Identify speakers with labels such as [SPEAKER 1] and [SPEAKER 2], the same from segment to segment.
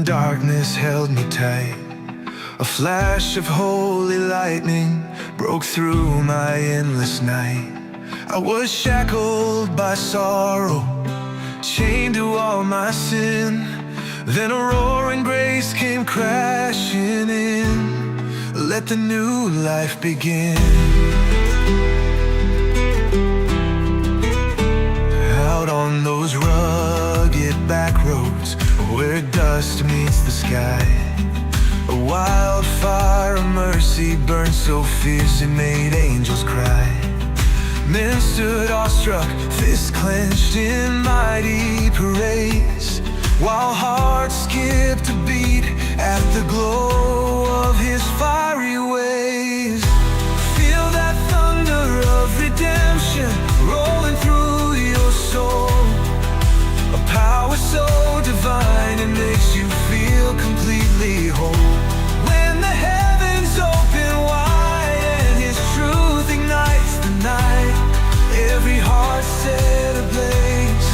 [SPEAKER 1] darkness held me tight. A flash of holy lightning broke through my endless night. I was shackled by sorrow, chained to all my sin. Then a roaring grace came crashing in. Let the new life begin. Out on those rugged back roads where dust meets the sky, a wildfire of mercy burned so fierce it made angels cry. Men stood awestruck, fists clenched in mighty praise, while hearts skipped a beat at the glow of his fiery ways. Feel that thunder of redemption rolling through your soul, a power so divine it makes you feel completely whole. When the heavens open wide and his truth ignites the night, every heart set ablaze,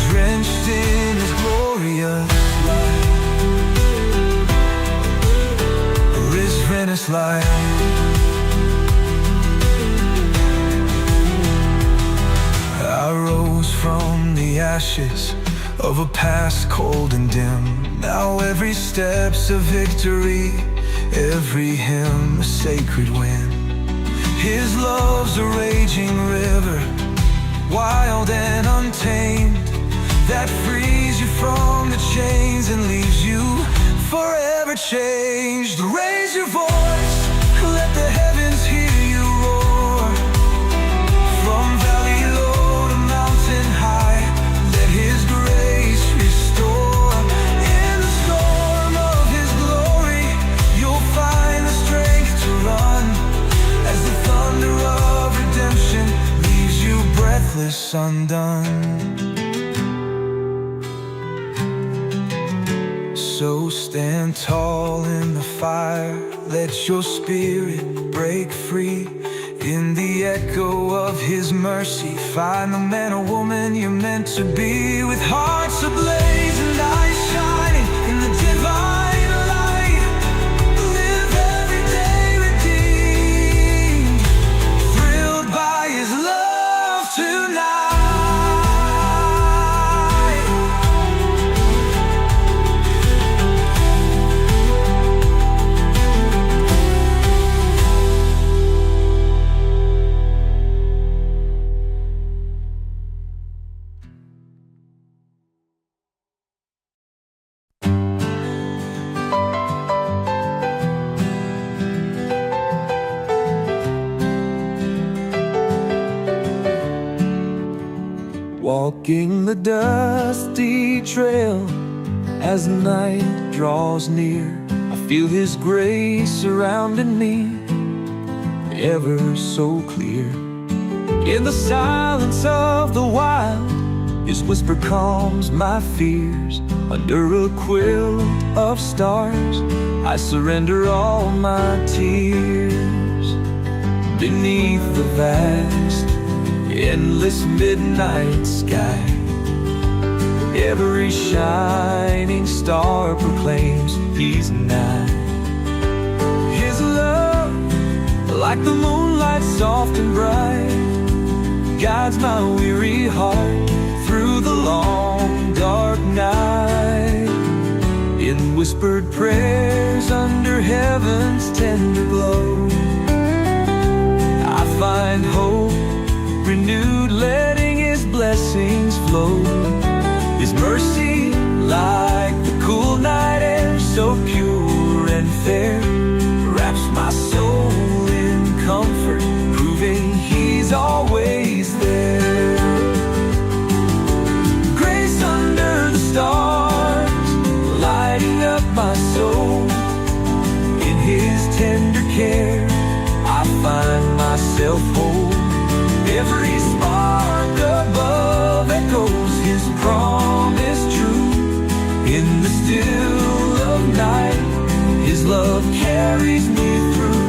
[SPEAKER 1] drenched in his glorious light. Risen as light. I rose from the ashes of a past cold and dim. Now every step's a victory, every hymn a sacred wind. His love's a raging river, wild and untamed, that frees you from the chains and leaves you forever changed. Raise your voice, let the heavens hear you roar. From valley low to mountain high, let his grace restore. In the storm of his glory, you'll find the strength to run, as the thunder of redemption leaves you breathless, undone. So stand tall in the fire, let your spirit break free. In the echo of his mercy, find the man or woman you're meant to be. With hearts ablaze and eyes shining in the divine light, live every day redeemed, thrilled by his love tonight. Walking the dusty trail as night draws near, I feel his grace surrounding me, ever so clear. In the silence of the wild, his whisper calms my fears. Under a quilt of stars, I surrender all my tears. Beneath the vast, endless midnight sky, every shining star proclaims he's nigh. His love, like the moonlight soft and bright, guides my weary heart through the long dark night. In whispered prayers under heaven's tender glow, I find hope renewed, letting his blessings flow. His mercy, like the cool night air, so pure and fair, wraps my soul in comfort, proving he's always there. Grace under the stars, lighting up my soul. In his tender care, I find myself whole. Every spark above echoes his promise true. In the still of night, his love carries me through.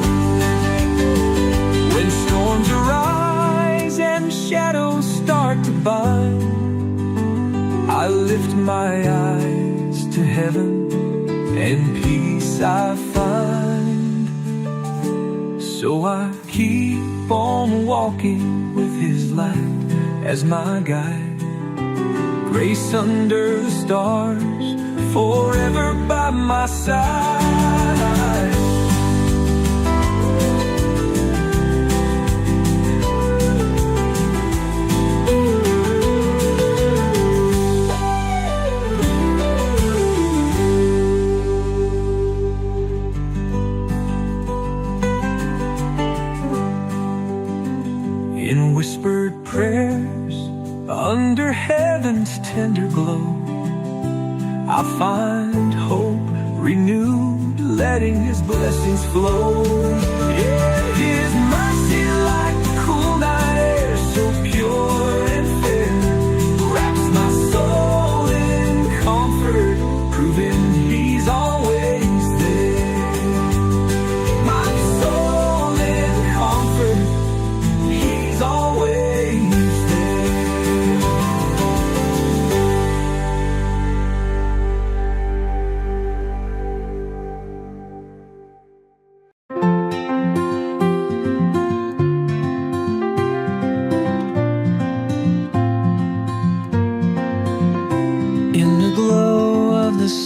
[SPEAKER 1] When storms arise and shadows start to bind, I lift my eyes to heaven heaven and peace I find. So I keep on walking with His light as my guide. Grace under the stars, forever by my side. In whispered prayers, under heaven's tender glow, I find hope renewed, letting His blessings flow. Yeah, His mercy like the cool night air, so pure and fair, wraps my soul in comfort, proving He's always there. My soul in comfort, He's always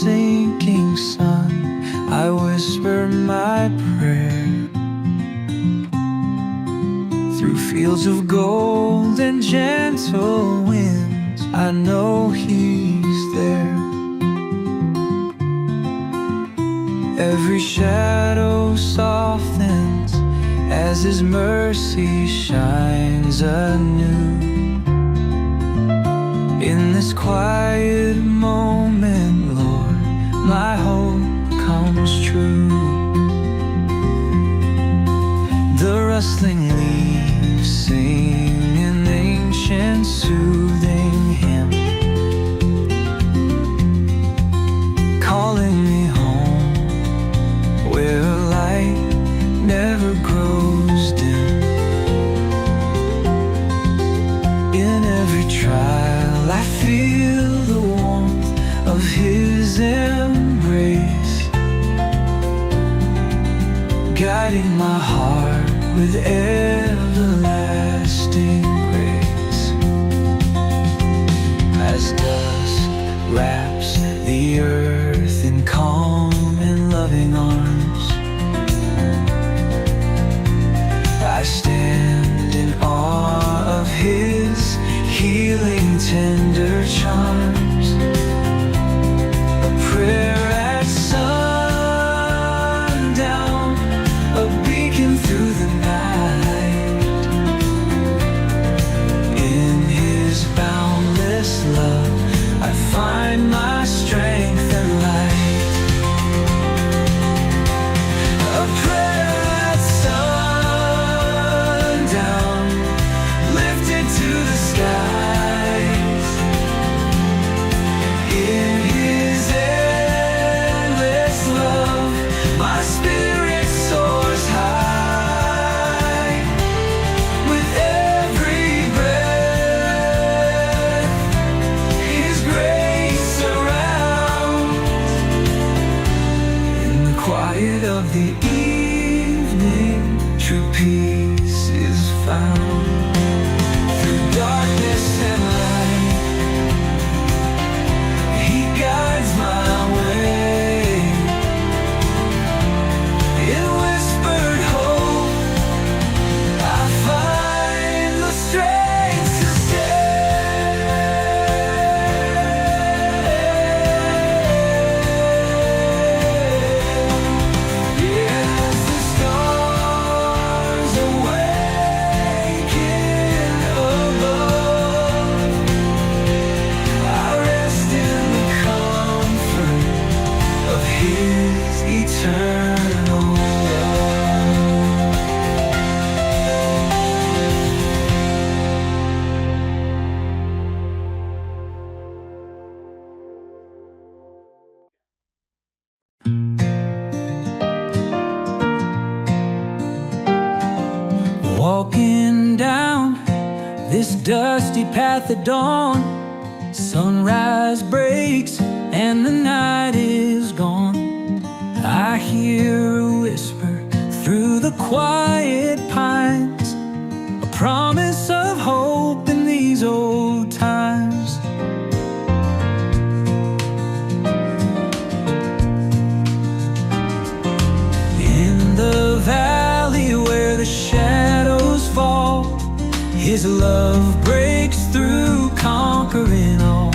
[SPEAKER 1] sinking sun, I whisper my prayer. Through fields of gold and gentle winds, I know He's there. Every shadow softens as His mercy shines anew. In this quiet moment, Lord, my hope comes true. The rustling leaves sing an ancient soothing hymn, calling me home where light never grows dim. In every trial I feel the warmth of His embrace, guiding my heart with everlasting grace. As dusk wraps the earth in calm and loving arms, I stand in awe of His healing tender charms. A prayer at sundown, a beacon through the night. In His boundless love, I find my strength and light. A prayer at sundown, lifted to the skies. In His endless love, my spirit soars high. With every breath, His grace surrounds. In the quiet of the evening, true peace is found. Through darkness and light, He guides my way. In whispered hope, I find the strength to stay. Yes, the stars awaken above. I rest in the comfort of His eternal love. Walking down this dusty path at dawn, sunrise breaks and the night is hear a whisper through the quiet pines, a promise of hope in these old times. In the valley where the shadows fall, His love breaks through, conquering all.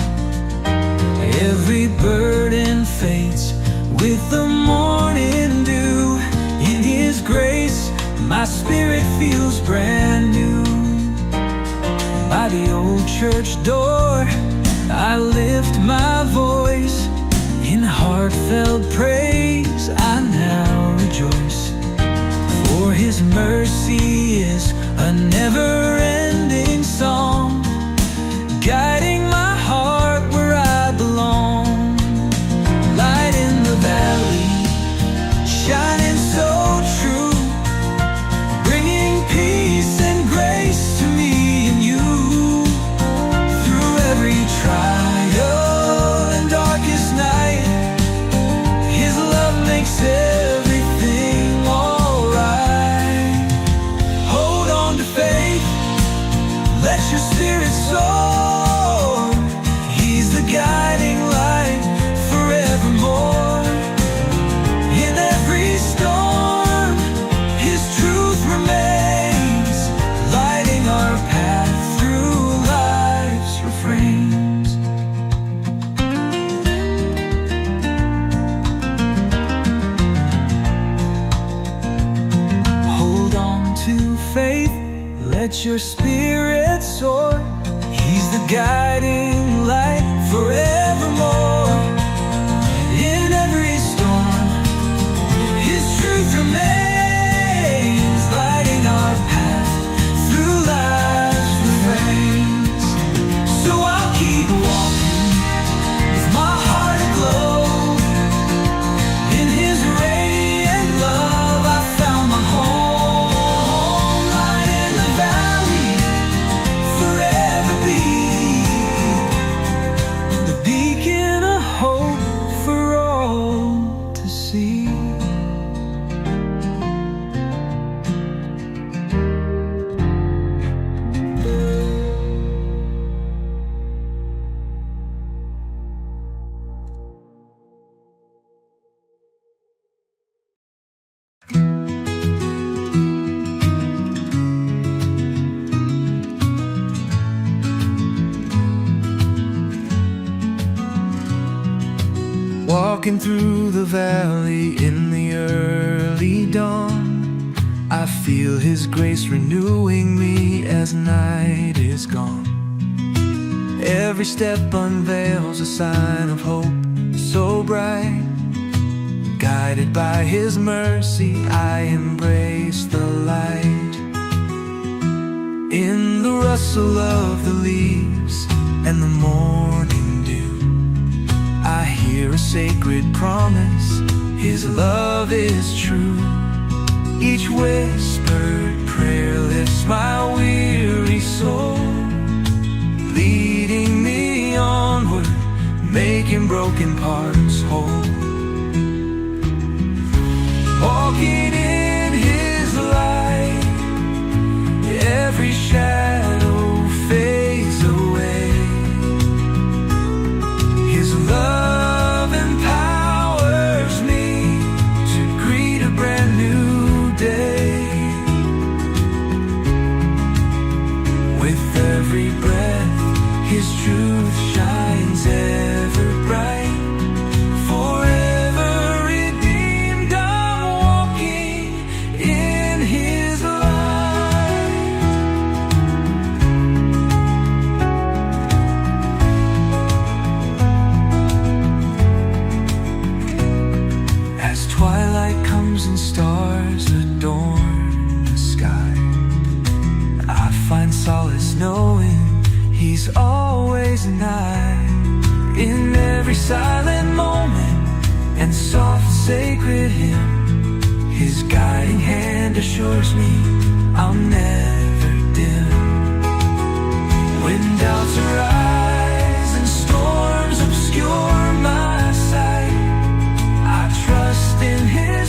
[SPEAKER 1] Every burden fades with the morning dew. In His grace, my spirit feels brand new. By the old church door, I lift my voice. In heartfelt praise, I now rejoice. For His mercy is a never-ending song, guiding my heart where I belong. Light in the valley, shining so true, bringing peace and grace to me and you. Through every trial and darkest night, His love makes everything alright. Hold on to faith, let your spirit soar. He's the guiding light forevermore. In every storm, His truth remains, lighting our path through life's refrains. Hold on to faith, let your spirit soar. He's the guiding light forevermore. In every storm, His truth remains, lighting our path through life's refrains. So I'll keep walking with my heart aglow. In His radiant love, I found my home. Light in the valley, forever be the beacon of hope for all to see. Walking through the valley in the early dawn, I feel His grace renewing me as night is gone. Every step unveils a sign of hope so bright. Guided by His mercy, I embrace the light. In the rustle of the leaves and the morning dew, I hear a sacred promise, His love is true. Each whispered prayer lifts my weary soul, leading me onward, making broken parts whole. Walking in His light, every shadow fades away. His love empowers me to greet a brand new day. With every breath, His truth shines ever bright. Forever redeemed, I'm walking in His light. As twilight comes and stars adorn the sky, I find solace knowing He's always nigh. In every silent moment and soft sacred hymn, His guiding hand assures me I'll never dim. When doubts arise and storms obscure my sight, I trust in His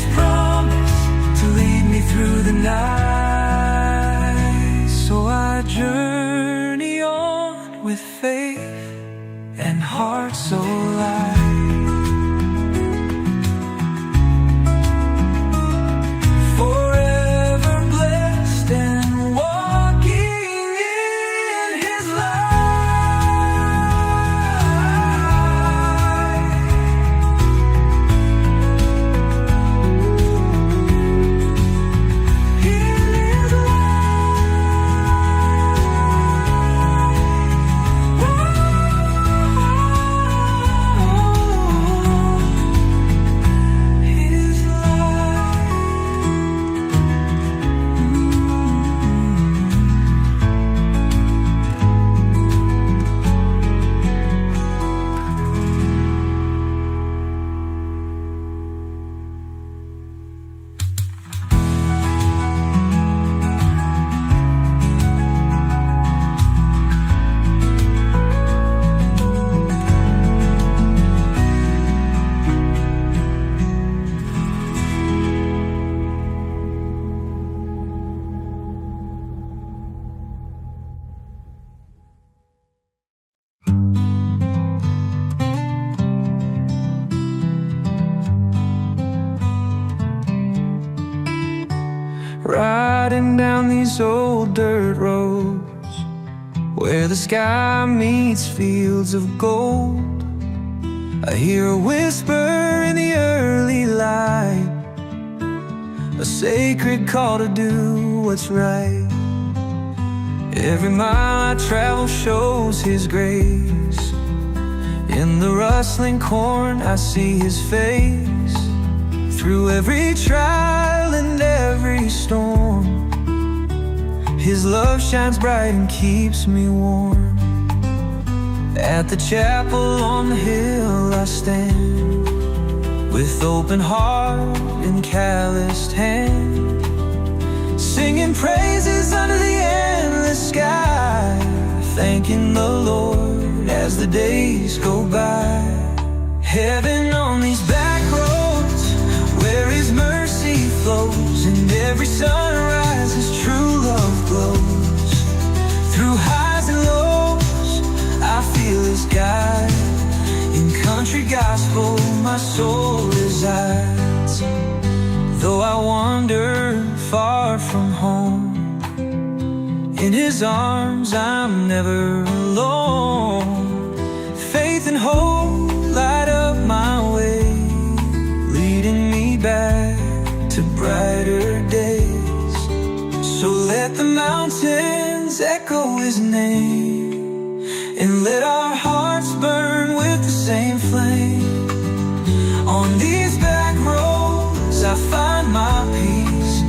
[SPEAKER 1] riding down these old dirt roads where the sky meets fields of gold. I hear a whisper in the early light, a sacred call to do what's right. Every mile I travel shows His grace. In the rustling corn I see His face. Through every trial and every storm, His love shines bright and keeps me warm. At the chapel on the hill I stand, with open heart and calloused hand, singing praises under the endless sky, thanking the Lord as the days go by. Heaven on these back roads where His mercy flows, and every sunrise His true love glows. Through highs and lows I feel His guide. In country gospel my soul resides. Though I wander far from home, in His arms I'm never alone. Faith and hope light up my way, leading me back to brighter days. So let the mountains echo His name, and let our hearts burn with the same flame. On these back roads I find my peace,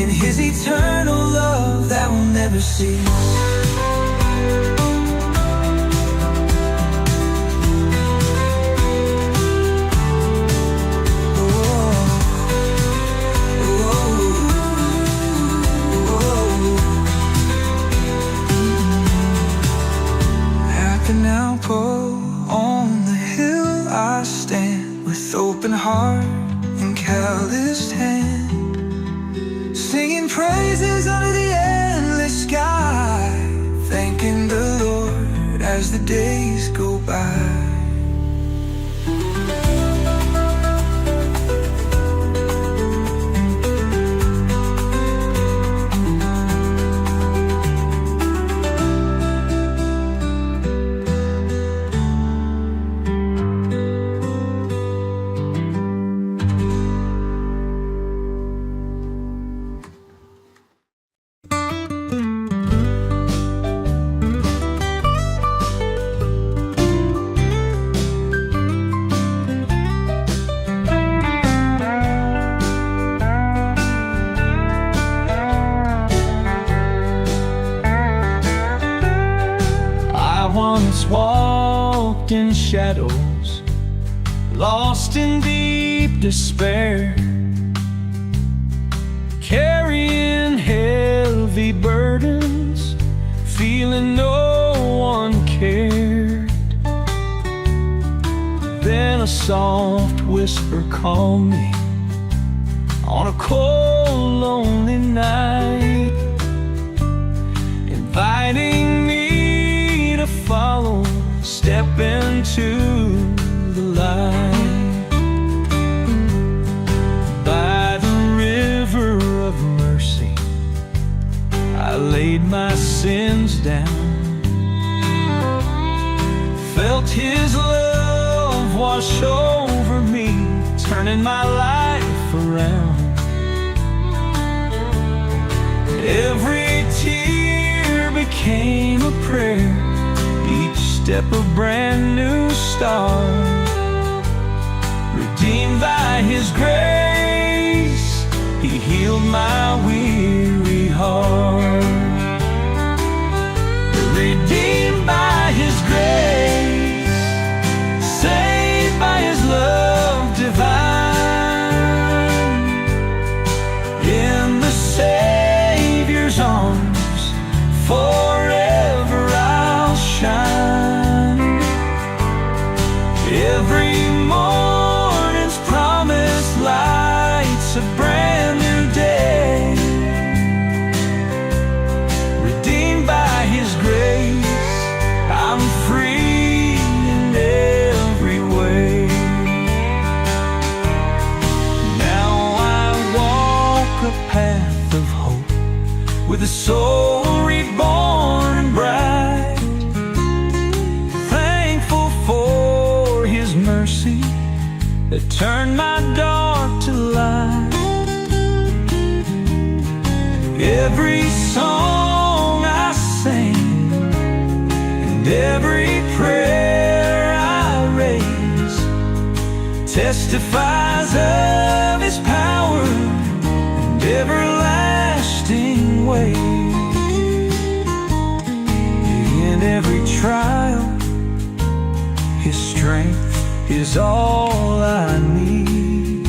[SPEAKER 1] in His eternal love that will never cease. On the hill I stand, with open heart and calloused hand, singing praises under the endless sky, thanking the Lord as the days go by. Walked in shadows, lost in deep despair, carrying heavy burdens, feeling no one cared. Then a soft whisper called me on a cold, lonely night, inviting me to follow, step into the light. By the river of mercy I laid my sins down, felt His love wash over me, turning my life around. Every tear became a prayer, each step a brand new start. Redeemed by His grace, He healed my weary heart. Redeemed by His grace, saved by His love divine. In the Savior's arms forever I'll shine. Every morning's promise lights a brand new day. Redeemed by His grace, I'm free in every way. Now I walk a path of hope, with a soul reborn and bright. Thankful for His mercy that turned my dark to light. Every song I sing and every prayer I raise testifies of His power and everlasting ways. In every trial, His strength is all I need.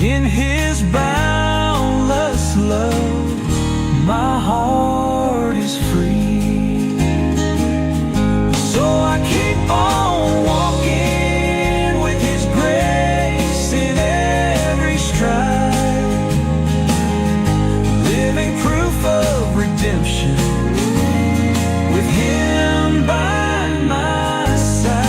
[SPEAKER 1] In His boundless love, my heart is free. So I keep on walking with His grace in every stride, living proof of redemption with Him by my side.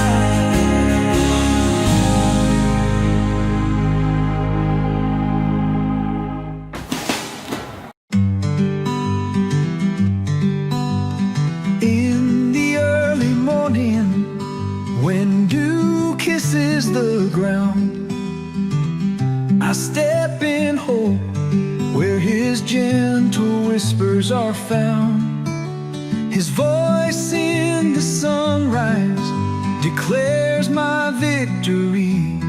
[SPEAKER 1] In the early morning, when dew kisses the ground, I step in hope where His gentle whispers are found. His voice in the sunrise declares my victory.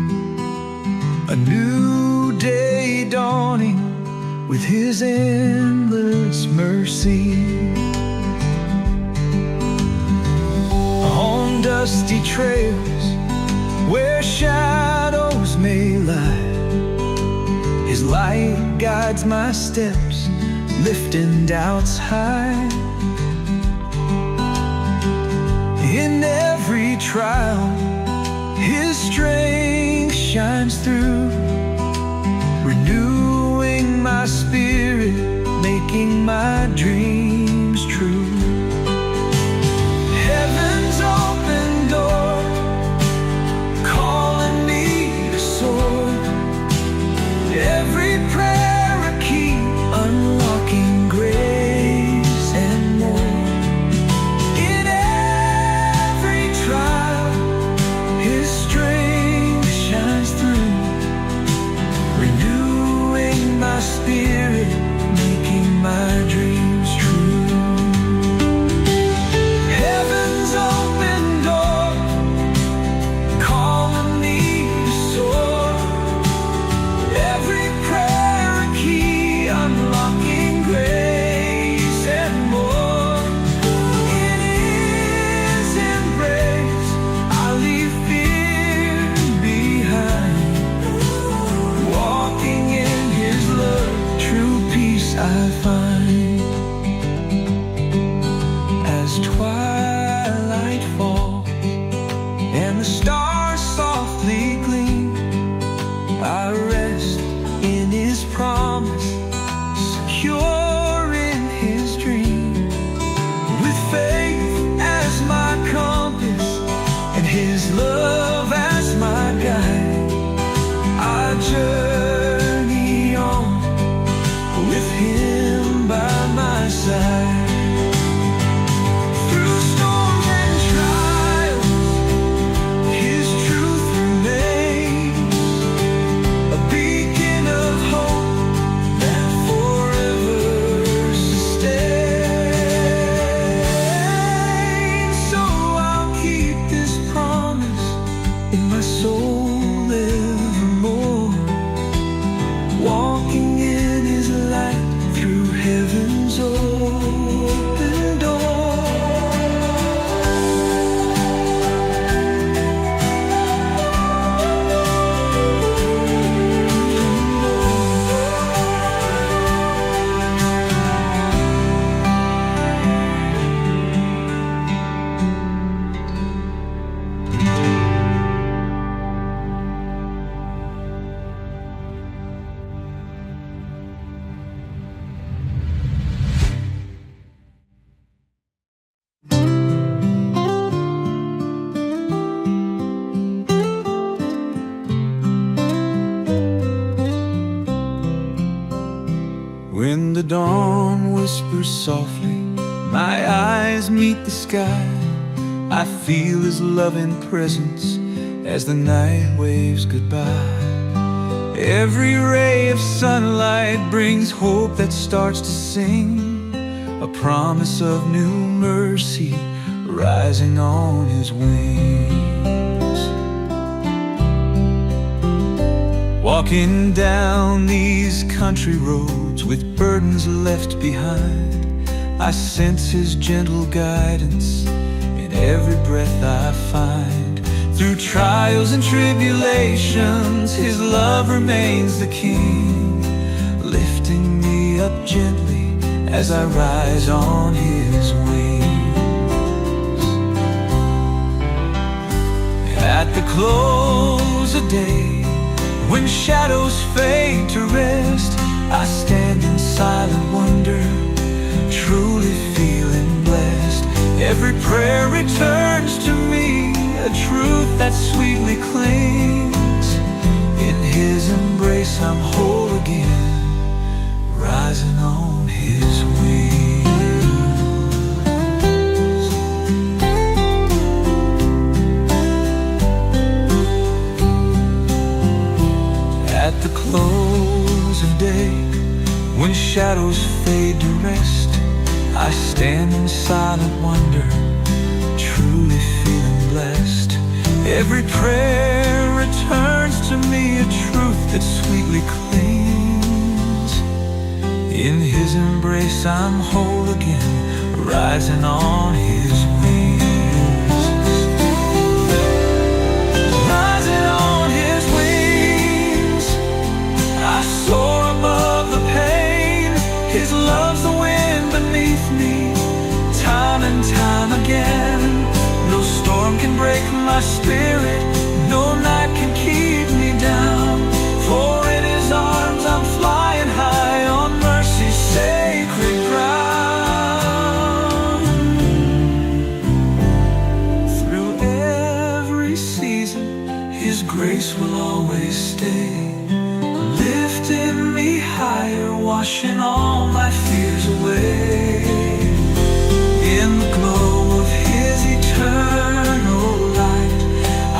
[SPEAKER 1] A new day dawning with His endless mercy. On dusty trails where shadows may lie, His light guides my steps, lifting doubts high. In every trial, His strength shines through, renewing my spirit, making my dreams true. Heaven's open door, calling me to soar. Every prayer a key, unlocking grace and more. In every trial, His strength shines through, renewing my spirit, making my dreams whispers softly, my eyes meet the sky. I feel his loving presence as the night waves goodbye. Every ray of sunlight brings hope that starts to sing, a promise of new mercy rising on his wings. Walking down these country roads with burdens left behind, I sense his gentle guidance in every breath I find. Through trials and tribulations, his love remains the king, lifting me up gently as I rise on his wings. At the close of day, when shadows fade to rest, I stand in silent wonder, truly feeling blessed. Every prayer returns to me a truth that sweetly clings. In his embrace I'm whole again, rising on his wings. At the close of day, when shadows fade to rest, I stand in silent wonder, truly feeling blessed. Every prayer returns to me a truth that sweetly clings. In his embrace I'm whole again, rising on his wings. Rising on his wings, I soar above the pain. His love's the wind beneath me, time and time again. No storm can break my spirit, no night can keep me down. For in his arms I'm flying high on mercy's sacred ground. Through every season, his grace will always stay, lifting me higher, washing all my fears away. In the glow of his eternal light,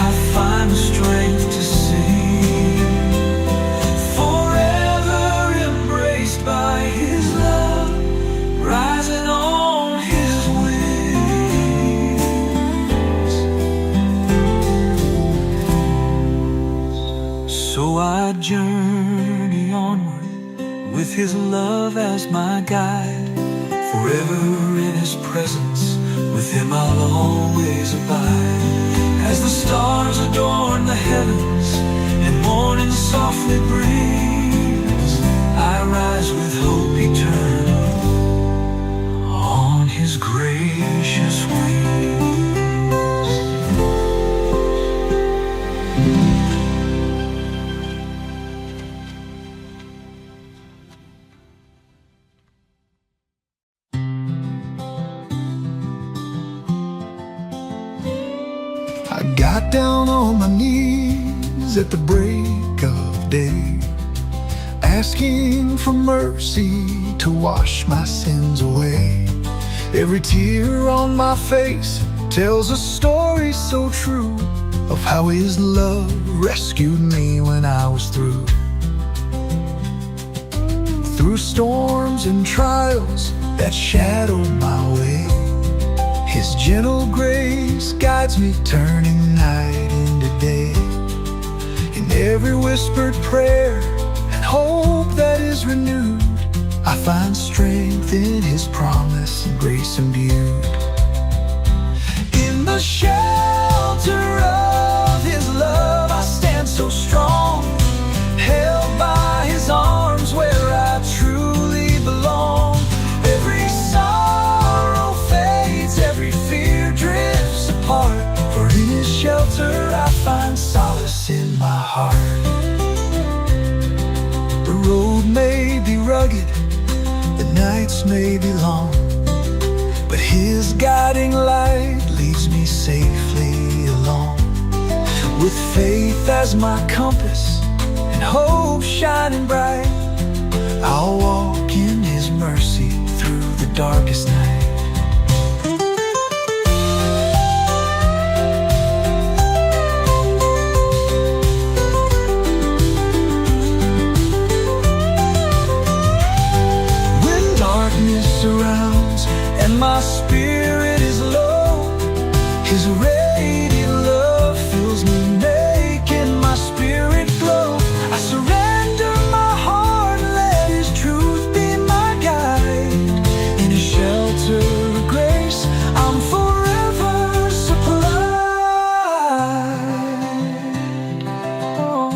[SPEAKER 1] I find the strength to sing. Forever embraced by his love, rising on his wings. So I journey onward with his love as my guide. Forever in his presence, with him I'll always abide. As the stars adorn the heavens and morning softly brings, I rise with hope eternal on his gracious wings.
[SPEAKER 2] I got down on my knees at the break of day, asking for mercy to wash my sins away. Every tear on my face tells a story so true of how his love rescued me when I was through. Through storms and trials that shadowed my way, his gentle grace guides me, turning night into day. In every whispered prayer and hope that is renewed, I find strength in his promise and grace imbued. In the shelter of his love I stand so strong, held by his arms where I truly belong. Every sorrow fades, every fear drifts apart, for in his shelter I find solace in my heart. The road may be rugged, the nights may be long, but his guiding light leads me safely along. With faith as my compass and hope shining bright, I'll walk in his mercy through the darkest night. When darkness surrounds and my spirit is low, His radiant love fills me, making my spirit glow. I surrender my heart, let His truth be my guide. In His shelter of grace, I'm forever supplied. Oh.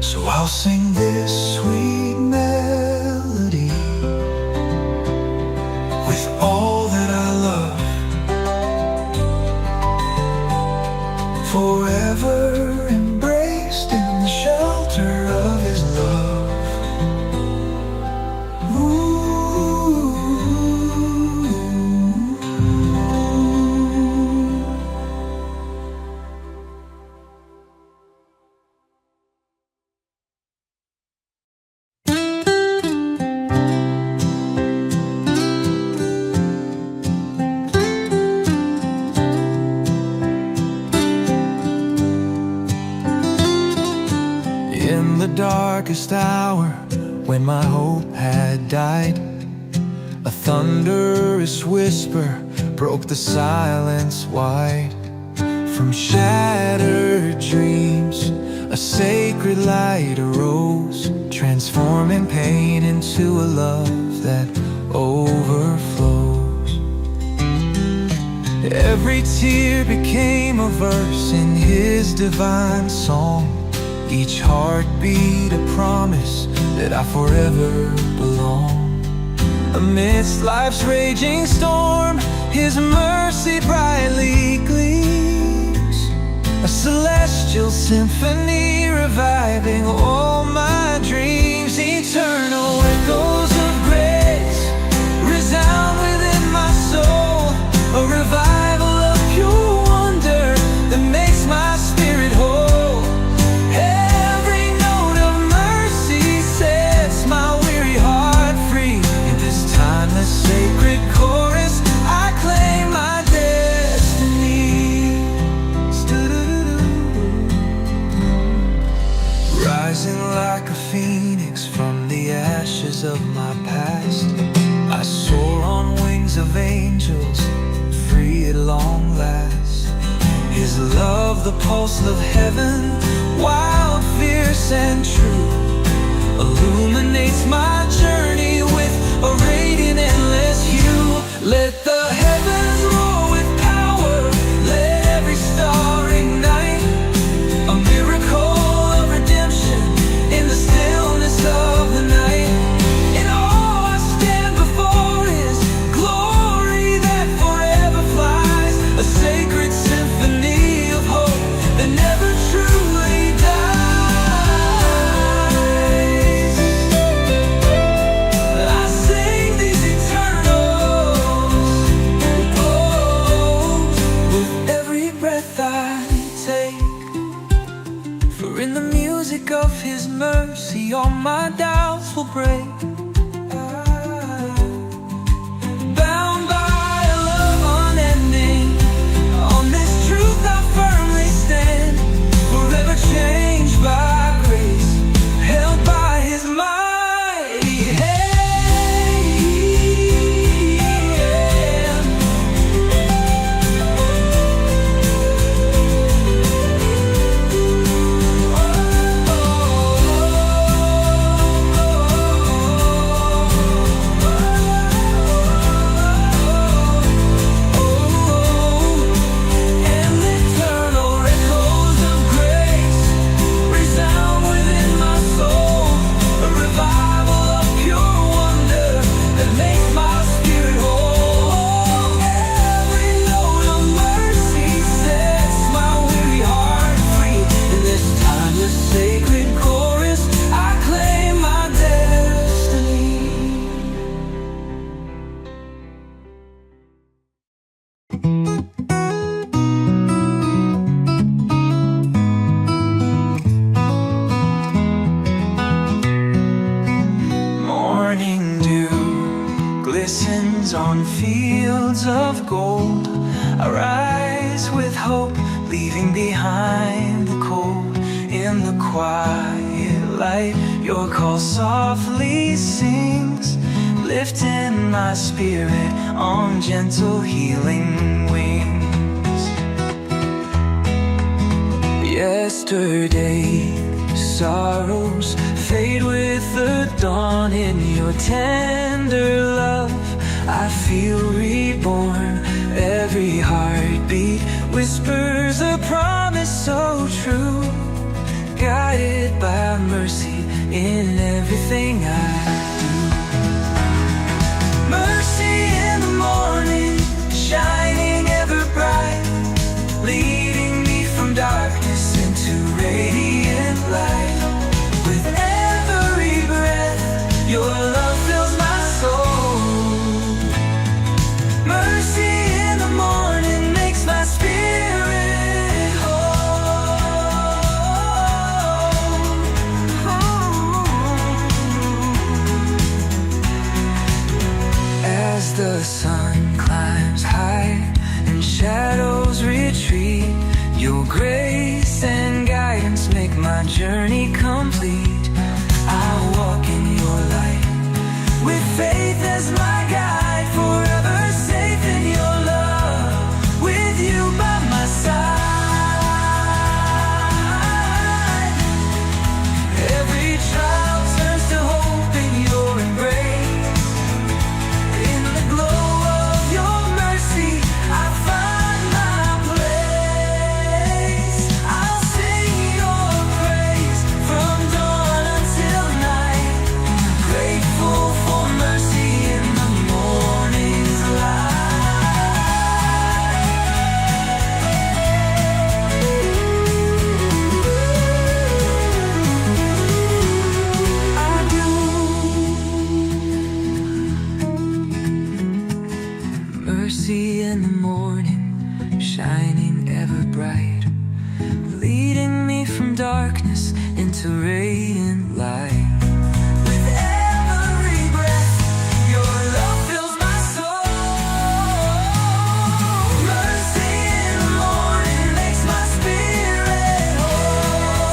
[SPEAKER 2] So I'll sing this sweet melody with all that I love, forever embraced in the shelter of His love. In the darkest hour, when my hope had died, a thunderous whisper broke the silence wide. From shattered dreams, a sacred light arose, transforming pain into a love that overflows. Every tear became a verse in His divine song, each heartbeat a promise that I forever belong. Amidst life's raging storm, His mercy brightly gleams, a celestial symphony reviving all my dreams. Eternal echoes of grace resound within my soul, a revival of pure wonder that makes my spirit whole. Sacred chorus, I claim my destiny. Rising like a phoenix from the ashes of my past, I soar on wings of angels, free at long last. His love, the pulse of heaven, wild, fierce and true, illuminates my journey with a radiant endless hue. Let the heavens roar with power, let every star ignite a miracle of redemption in the stillness of the night. In awe I stand before His glory that forever flies, a sacred symphony of hope that never truly dies. I sing these eternals, oh, with every breath I take. For in the music of His mercy, all my doubts will break. Bound by a love unending, on this truth I firmly stand, forever changed by grace, held by His mighty hand. Oh, oh, oh, oh.
[SPEAKER 1] on fields of gold. I rise with hope, leaving behind the cold. In the quiet light, your call softly sings, lifting my spirit on gentle healing wings. Yesterday, sorrows fade with the dawn. In your tender love, I feel reborn. Every heartbeat whispers a promise so true, guided by mercy in everything I do. Mercy in the morning, shining ever bright, leading me from darkness into radiant light. With every breath, your love fills my soul. Mercy in the morning makes my spirit whole. As the sun climbs high and shadows retreat, your grace and guidance make my journey complete. I walk in your light with faith as my guide, forever safe in your love, with you by my side. Every trial turns to hope in your embrace. In the glow of your mercy, I find my place. I'll sing your praise from dawn until night, grateful for mercy in the morning's light. I do. Mercy in the morning, shining ever bright, leading me from darkness into radiant light. With every breath, your love fills my soul. Mercy in the morning makes my spirit whole.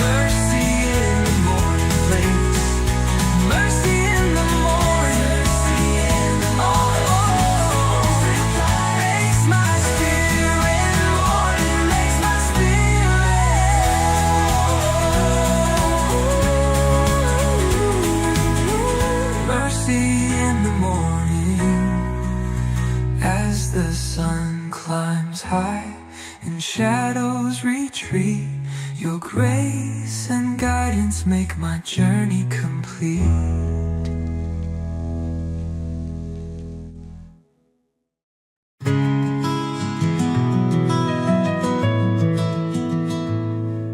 [SPEAKER 1] Mercy in the morning place. Mercy in the morning. Mercy in the morning makes my spirit morning, makes my spirit. Mercy in the morning, as the sun climbs high and shadows retreat, your grace and guidance make my journey complete.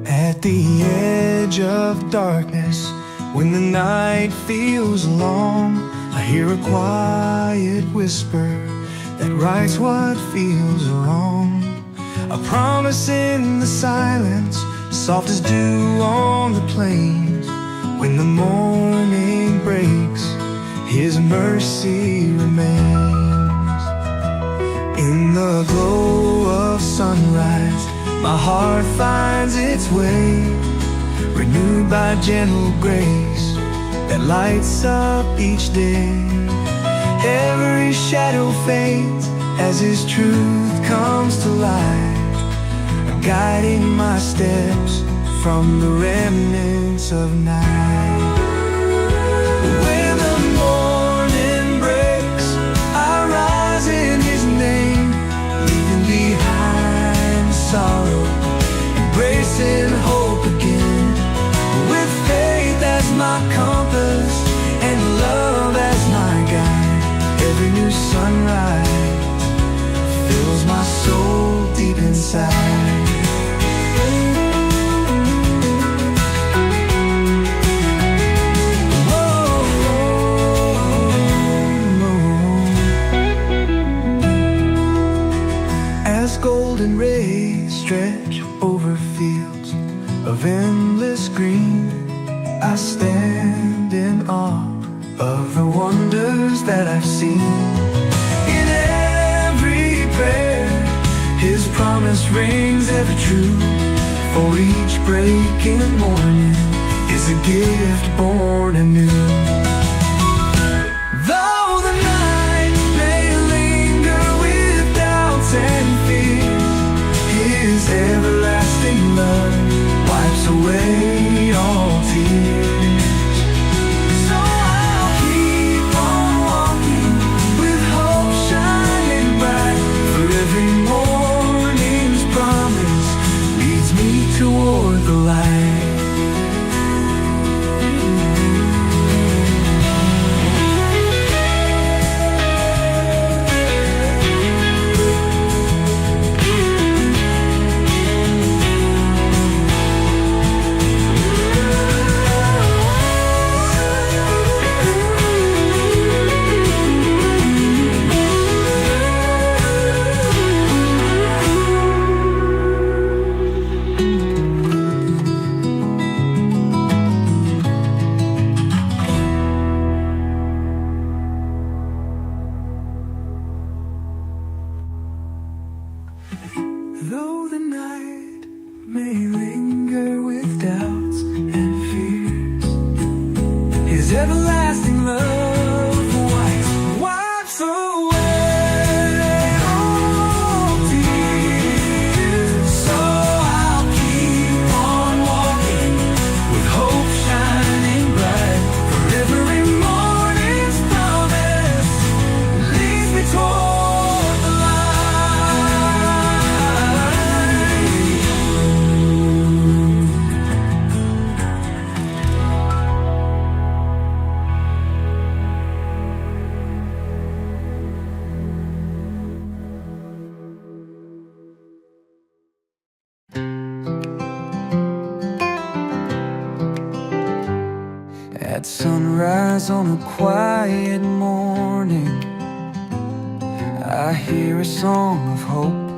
[SPEAKER 2] At the edge of darkness, when the night feels long, I hear a quiet whisper that writes what feels wrong. A promise in the silence, soft as dew on the plains. When the morning breaks, His mercy remains. In the glow of sunrise, my heart finds its way, renewed by gentle grace that lights up each day. Every shadow fades as His truth comes to light, guiding my steps from the remnants of night. When the morning breaks, I rise in His name, leaving behind sorrow, embracing hope again. With faith as my compass and love as my guide, every new sunrise fills my soul deep inside. As golden rays stretch over fields of endless green, I stand in awe of the wonders that I've seen. In every prayer, His promise rings ever true. For each breaking morning is a gift born anew. Though the night may linger with doubts and fears, His everlasting love wipes away all tears. So I'll keep on walking with hope shining bright, for every morning's promise leads me toward the light. Though the night may linger with doubts and fears, His everlasting love wipes away all tears. So I'll keep on walking with hope shining bright, for every morning's promise leads me toward the light. At sunrise on a quiet morning, I hear a song of hope.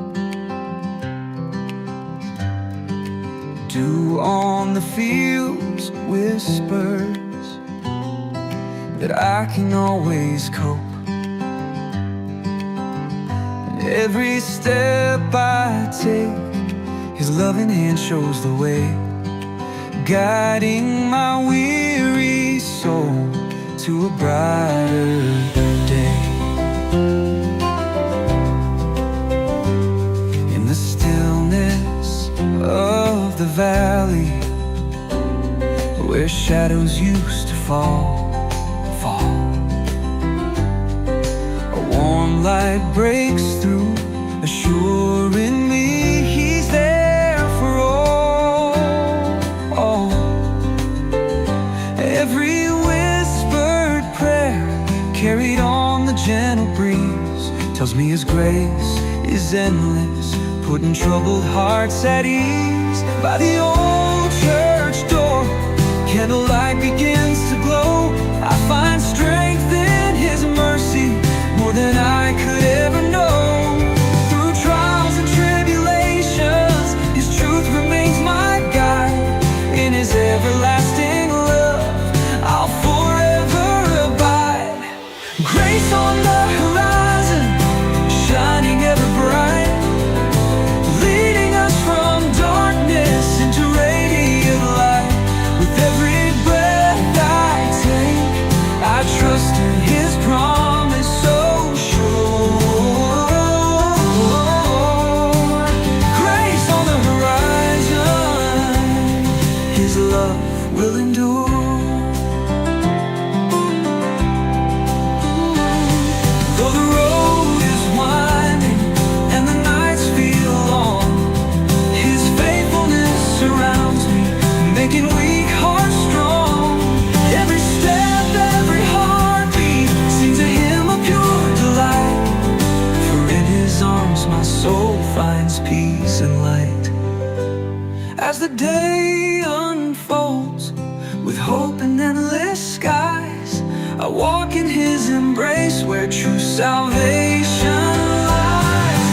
[SPEAKER 2] Dew on the fields whispers that I can always cope. And every step I take, His loving hand shows the way, guiding my weary soul to a brighter day. In the stillness of the valley, where shadows used to fall, a warm light breaks through, assuring me He's there for all. Every whispered prayer carried on the gentle breeze tells me His grace is endless, putting troubled hearts at ease. By the old church door, candlelight begins to glow. I find strength in His mercy, more than I could ever know. Through trials and tribulations, His truth remains my guide. In His everlasting love, I'll forever abide. Grace on the horizon, shining ever bright, leading us from darkness into radiant light. With every breath I take, I trust in His promise so sure. Grace on the horizon, His love will endure. Though the road is winding and the nights feel long, His faithfulness surrounds me, making weak hearts strong. Every step, every heartbeat sings a hymn of pure delight, for in His arms my soul finds peace and light. As the day unfolds with hope and endless skies, I walk in His embrace where true salvation lies.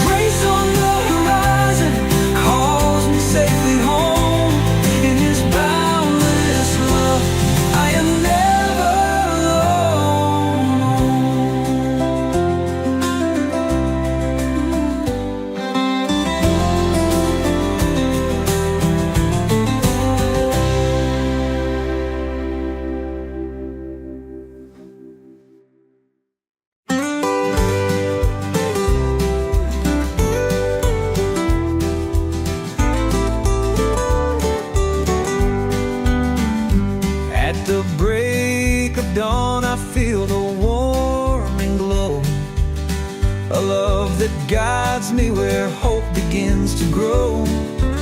[SPEAKER 2] Grace on the horizon calls me safely home. In His boundless love, I am never
[SPEAKER 1] guides me where hope begins to grow.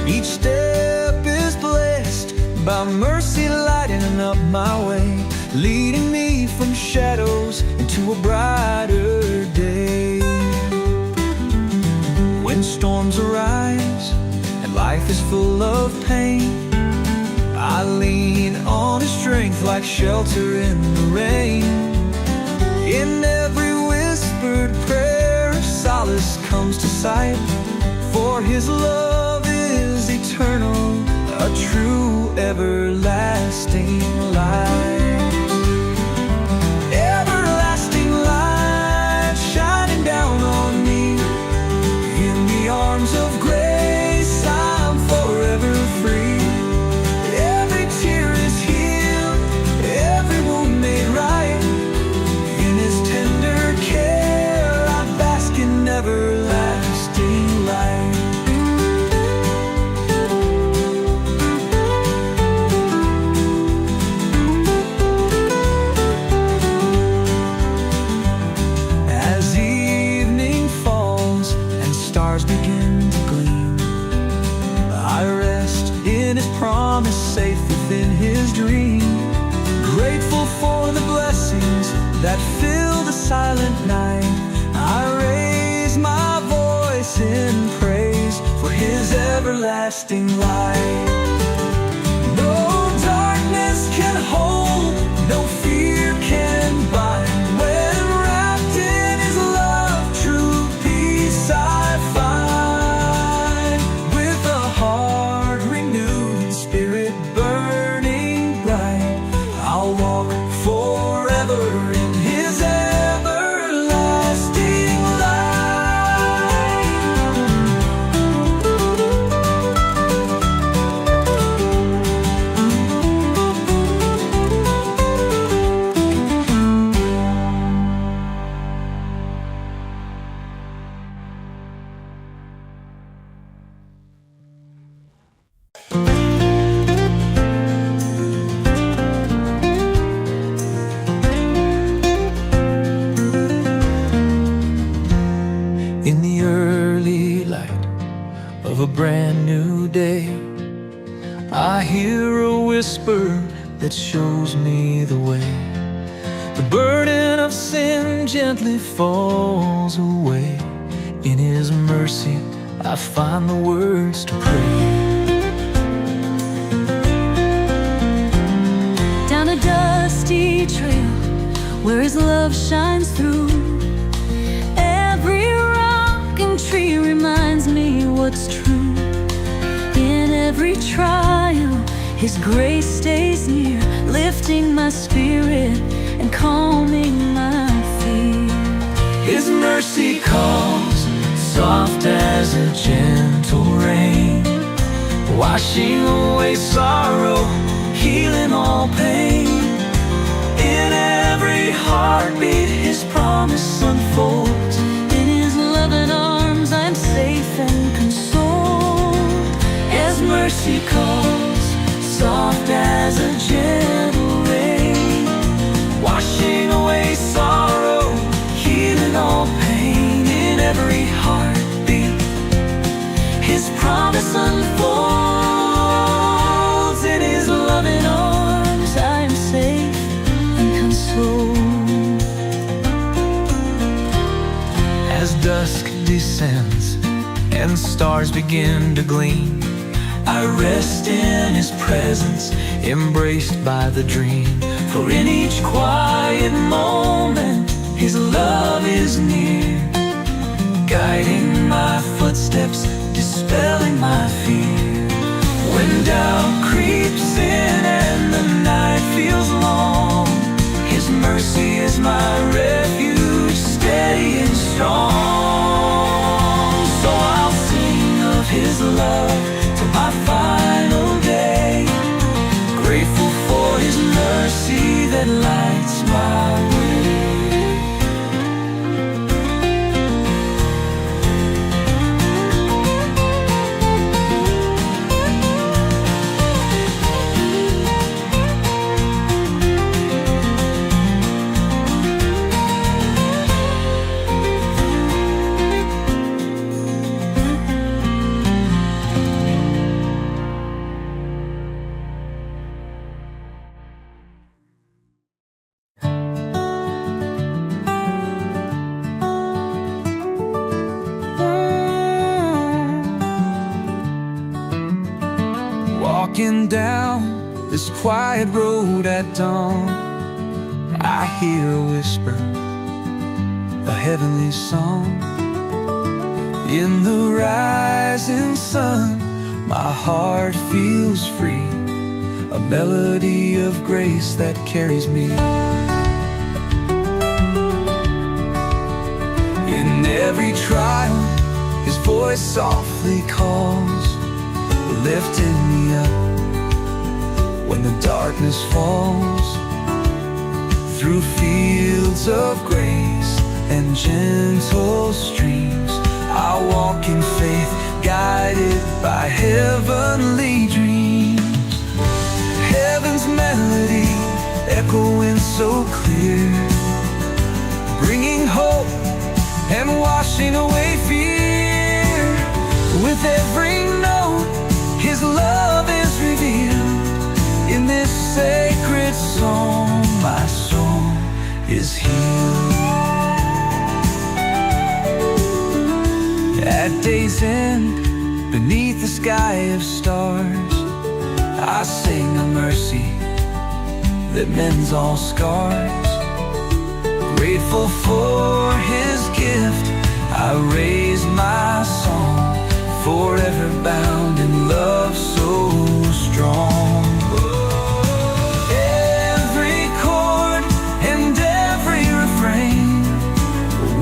[SPEAKER 1] Each step is blessed by mercy lighting up my way, leading me from shadows into a brighter day. When storms arise and life is full of pain, I lean on His strength like shelter in the rain. In every whispered prayer, solace comes to sight, for His love is eternal, a true everlasting light. Everlasting light shining down on me. In the arms of grace I'm forever free. Every tear is healed, every wound made right. In His tender care I bask in everlasting light. As evening falls and stars begin to gleam, I rest in His promise, safe within His dream. Grateful for the blessings that fill the silent night, I raise my voice in praise for His everlasting light. No darkness can hold, no fear can bind. When wrapped in His love, true peace I find. With a heart renewed and spirit burning bright, I'll walk forever in His everlasting light. In the early light of a brand new day, I hear a whisper that shows me the way. The burden of sin gently falls away. In His mercy I find the words to pray.
[SPEAKER 3] Down a dusty trail where His love shines through, every rock and tree reminds me what's true. In every trial His grace stays near, lifting my spirit and calming my fear.
[SPEAKER 1] His mercy calls, soft as a gentle rain, washing away sorrow, healing all pain. In every heartbeat His promise unfolds.
[SPEAKER 3] In His loving arms I'm safe and consoled.
[SPEAKER 1] As mercy calls, soft as a gentle rain, washing away sorrow, healing all pain. In every heartbeat His promise unfolds. In His loving arms
[SPEAKER 3] I am safe and consoled.
[SPEAKER 1] As dusk descends and stars begin to gleam, I rest in His presence, embraced by the dream. For in each quiet moment His love is near, guiding my footsteps, dispelling my fear. When doubt creeps in and the night feels long, His mercy is my refuge, steady and strong. So I'll sing of His love till my final day, grateful for His mercy that lights my way. walking down this quiet road at dawn, I hear a whisper, a heavenly song. In the rising sun, my heart feels free, a melody of grace that carries me. In every trial, His voice softly calls, lifting me up when the darkness falls. Through fields of grace and gentle streams, I walk in faith, guided by heavenly dreams. Heaven's melody echoing so clear, bringing hope and washing away fear. With every note, His love is revealed. In this sacred song, my soul is healed. At day's end, beneath the sky of stars, I sing a mercy that mends all scars. Grateful for His gift, I raise my song, forever bound in love so strong. Every chord and every refrain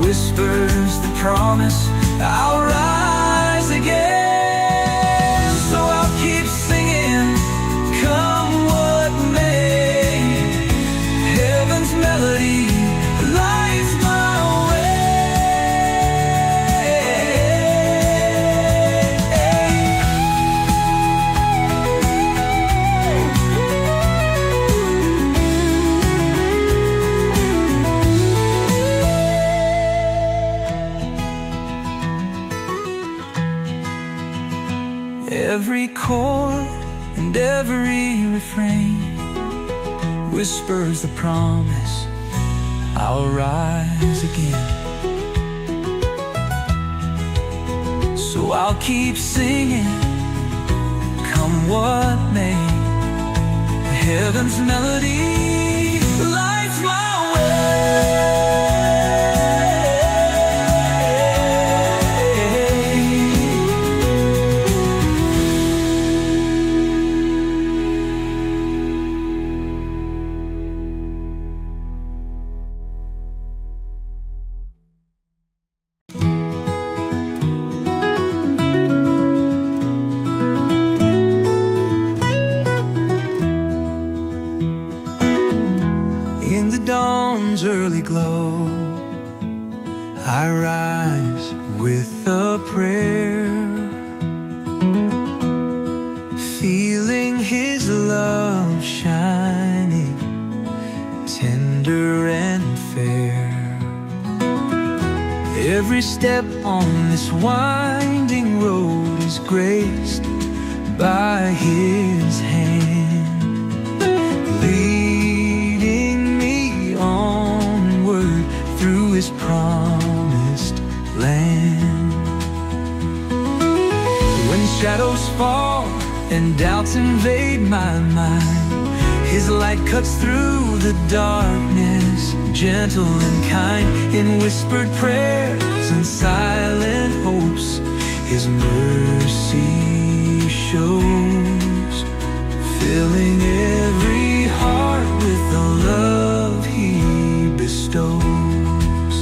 [SPEAKER 1] whispers the promise, I'll rise again. So I'll keep singing, come what may. Heaven's melody lights my way. Every chord and every refrain whispers the promise, I'll rise again. So I'll keep singing, come what may. Heaven's melody lights my way. In the dawn's early glow, I rise with a prayer, feeling His love shining, tender and fair. Every step on this winding road is graced by His hand, leading me onward through His promised land. When shadows fall and doubts invade my mind, His light cuts through the darkness, gentle and kind. In whispered prayers and silent hopes, His mercy shows, filling every heart with the love He bestows.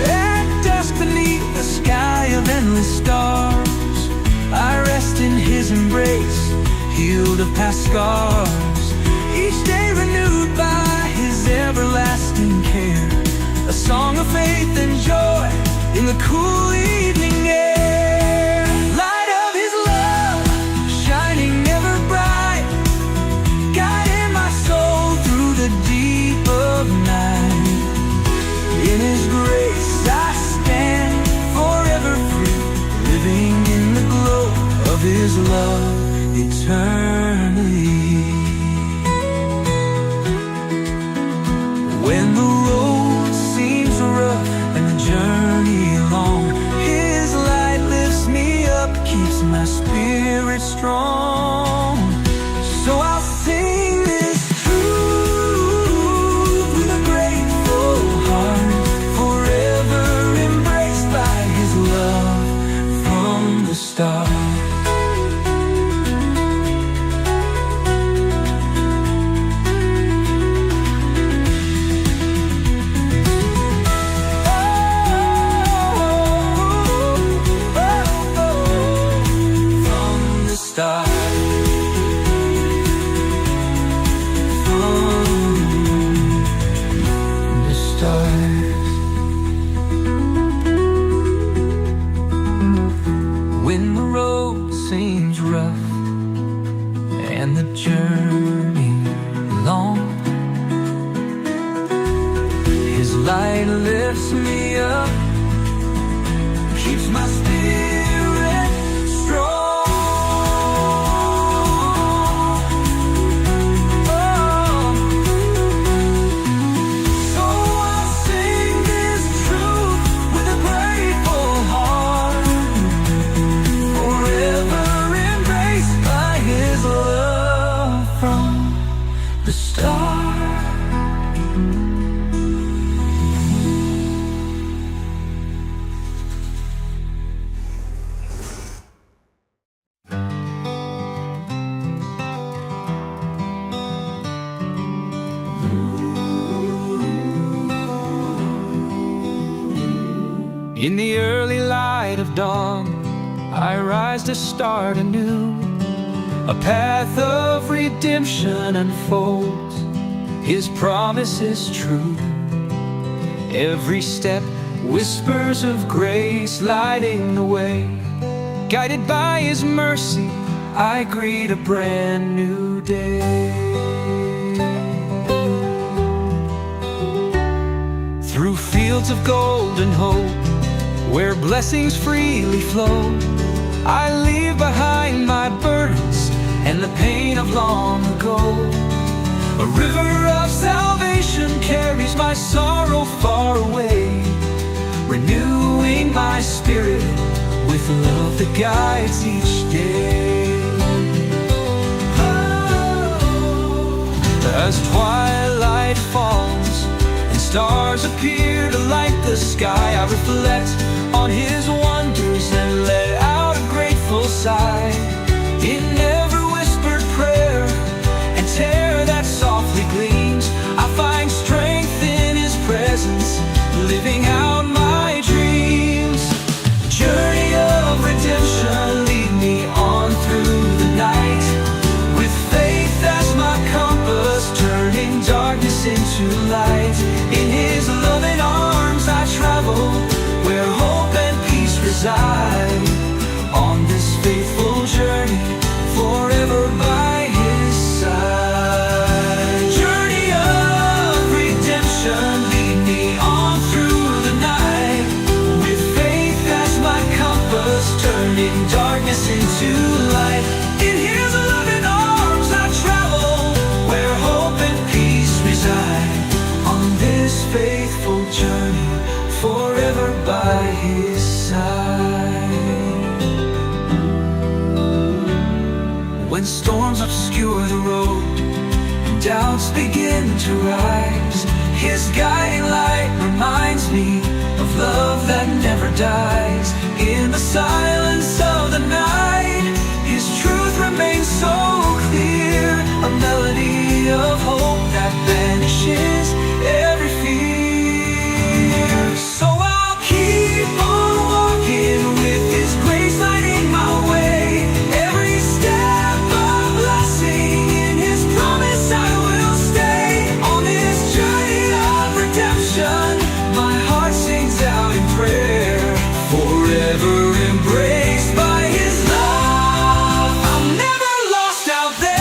[SPEAKER 1] At dusk beneath the sky of endless stars, I rest in His embrace, healed of past scars. Each day renewed by His everlasting care, a song of faith and joy in the cool evening air. Light of His love, shining ever bright, guiding my soul through the deep of night. In His grace I stand forever free, living in the glow of His love eternally. When the road seems rough and the journey long, In the early light of dawn, I rise to start anew. A path of redemption unfolds, His promise is true. Every step whispers of grace lighting the way. Guided by His mercy, I greet a brand new day. Through fields of gold and hope, where blessings freely flow, I leave behind my burdens and the pain of long ago. A river of salvation carries my sorrow far away, renewing my spirit with love that guides each day. As twilight falls and stars appear to light the sky, I reflect on His wonders and let out a grateful sigh. In every whispered prayer and tear that softly gleams, I find strength in His presence, living out my dreams. Journey of redemption, lead me on through the night, with faith as my compass, turning darkness into light. In His loving arms I travel, where hope and peace reside. On this faithful journey, forever by His side. Journey of redemption, lead me on through the night, with faith as my compass, turning darkness into light. In His loving arms I travel, where hope and peace reside. On this faithful journey, forever by His side. When storms obscure the road and doubts begin to rise, His guiding light reminds me of love that never dies. In the silence of the night, His truth remains so clear, a melody of hope that banishes every fear. So I'll keep on walking with His grace lighting my way. Every step a blessing, in His promise I will stay. On this journey of redemption, my heart sings out in prayer, forever embraced by His love. I'm never lost out there.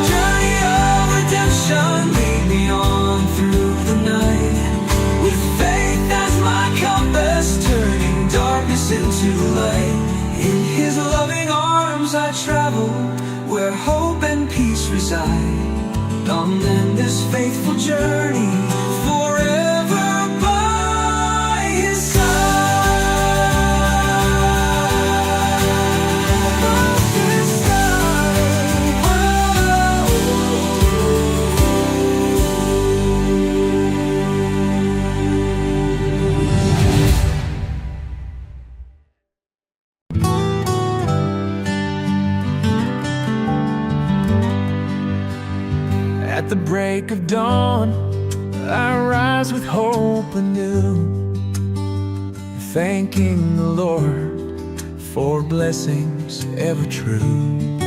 [SPEAKER 1] Journey of redemption, lead me on through the night, with faith as my compass, turning darkness into light. In His loving arms I travel, where hope and peace reside. On this faithful journey, forever by His At the break of dawn, I rise with hope anew, thanking the Lord for blessings ever true.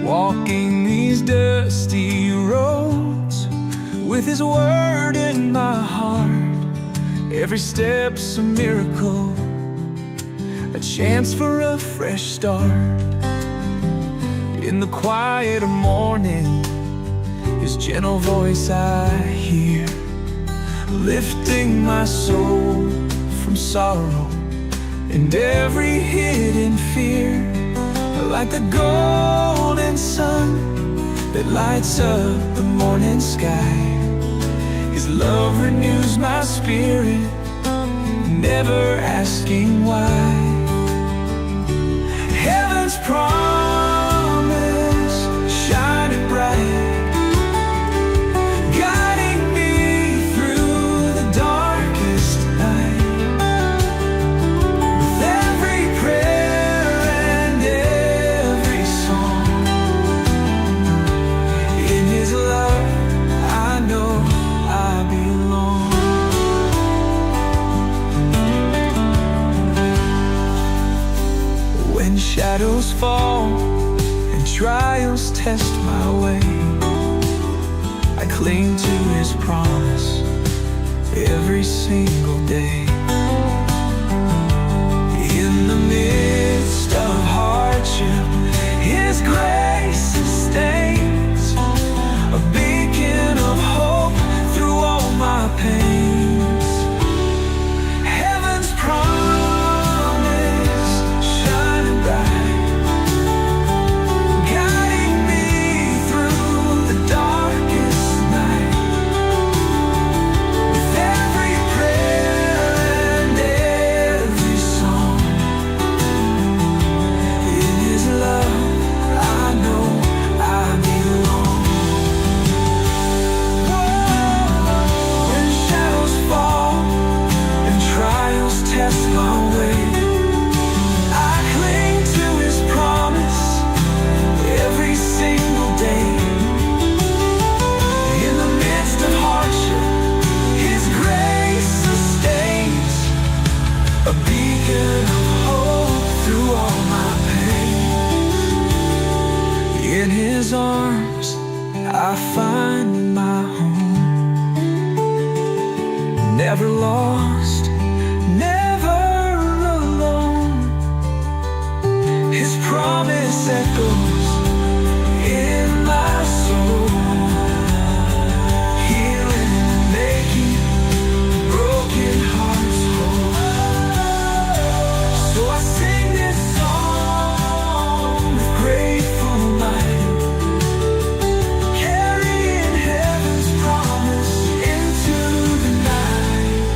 [SPEAKER 1] Walking these dusty roads with His word in my heart, every step's a miracle, a chance for a fresh start. In the quiet of morning, His gentle voice I hear, lifting my soul from sorrow and every hidden fear. Like the golden sun that lights up the morning sky, His love renews my spirit, never asking why. Heaven's promise shining bright, fall and trials test my way, I cling to His promise every single day. In the midst of hardship, His grace sustains, a beacon of hope through all my pains. Heaven's promise shining bright, guiding me through the darkest night. With every prayer and every song, in His love I know I belong. When shadows fall and trials test my way, I cling to His promise every single day. In the midst of hardship, His grace sustains, a beacon of hope through all my pain. In His arms I find my home, never lost, never alone. His promise echoes in my soul, healing and making broken hearts whole. So I sing this song with grateful mind, carrying heaven's promise into the night.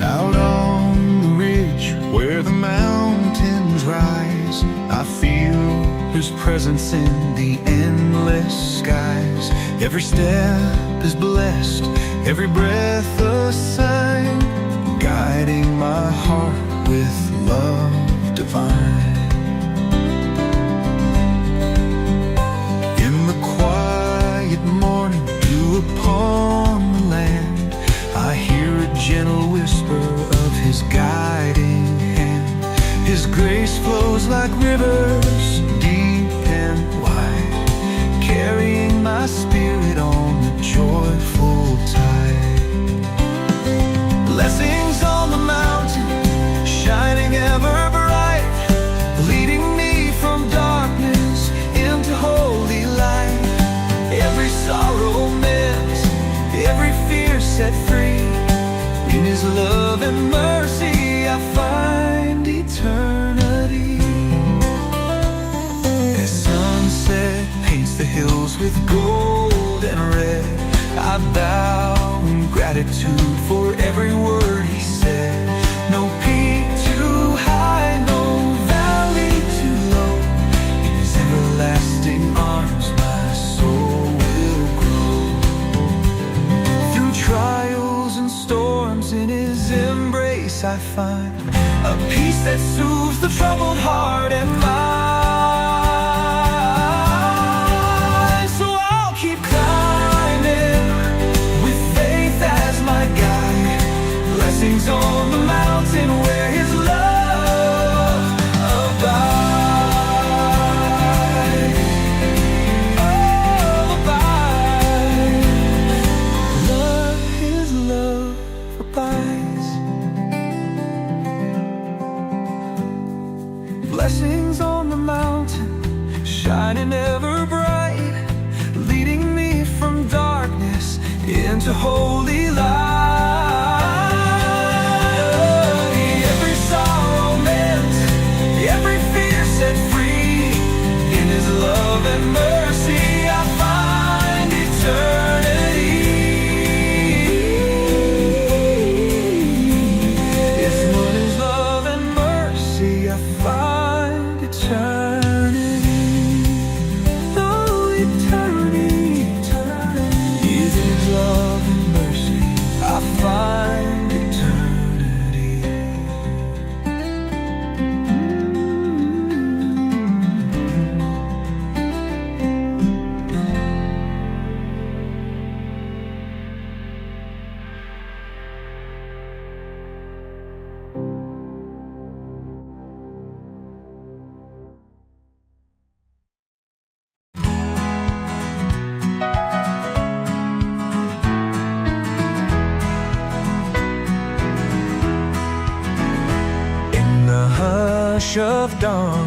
[SPEAKER 2] Out on the ridge where the mountains rise, I feel His presence in the endless skies. Every step is blessed, every breath a sign, guiding my heart with love divine. In the quiet morning dew upon the land, I hear a gentle whisper of His guiding hand. His grace flows like rivers, deep and wide, carrying my spirit on the joyful tide. Blessings on the mountain, shining ever bright, leading me from darkness into holy light. Every sorrow met, every fear set free. In His love and mercy I find eternity. As sunset paints the hills with gold and red, I bow in gratitude for every word He said. No peak too high, no valley too low. In His everlasting arms my soul will grow. Through trials and storms, in His embrace I find a peace that soothes the troubled heart and mind. So I'll keep climbing with faith as my guide. Blessings on the mountain where His love abides. Oh, abide. His love abides. Blessings on the mountain, shining ever bright, leading me from darkness into holy light. Every sorrow met, every fear set free. In His love and mercy I find eternity. It's in His love and mercy I find eternity. Oh, eternity, eternity.
[SPEAKER 1] dawn,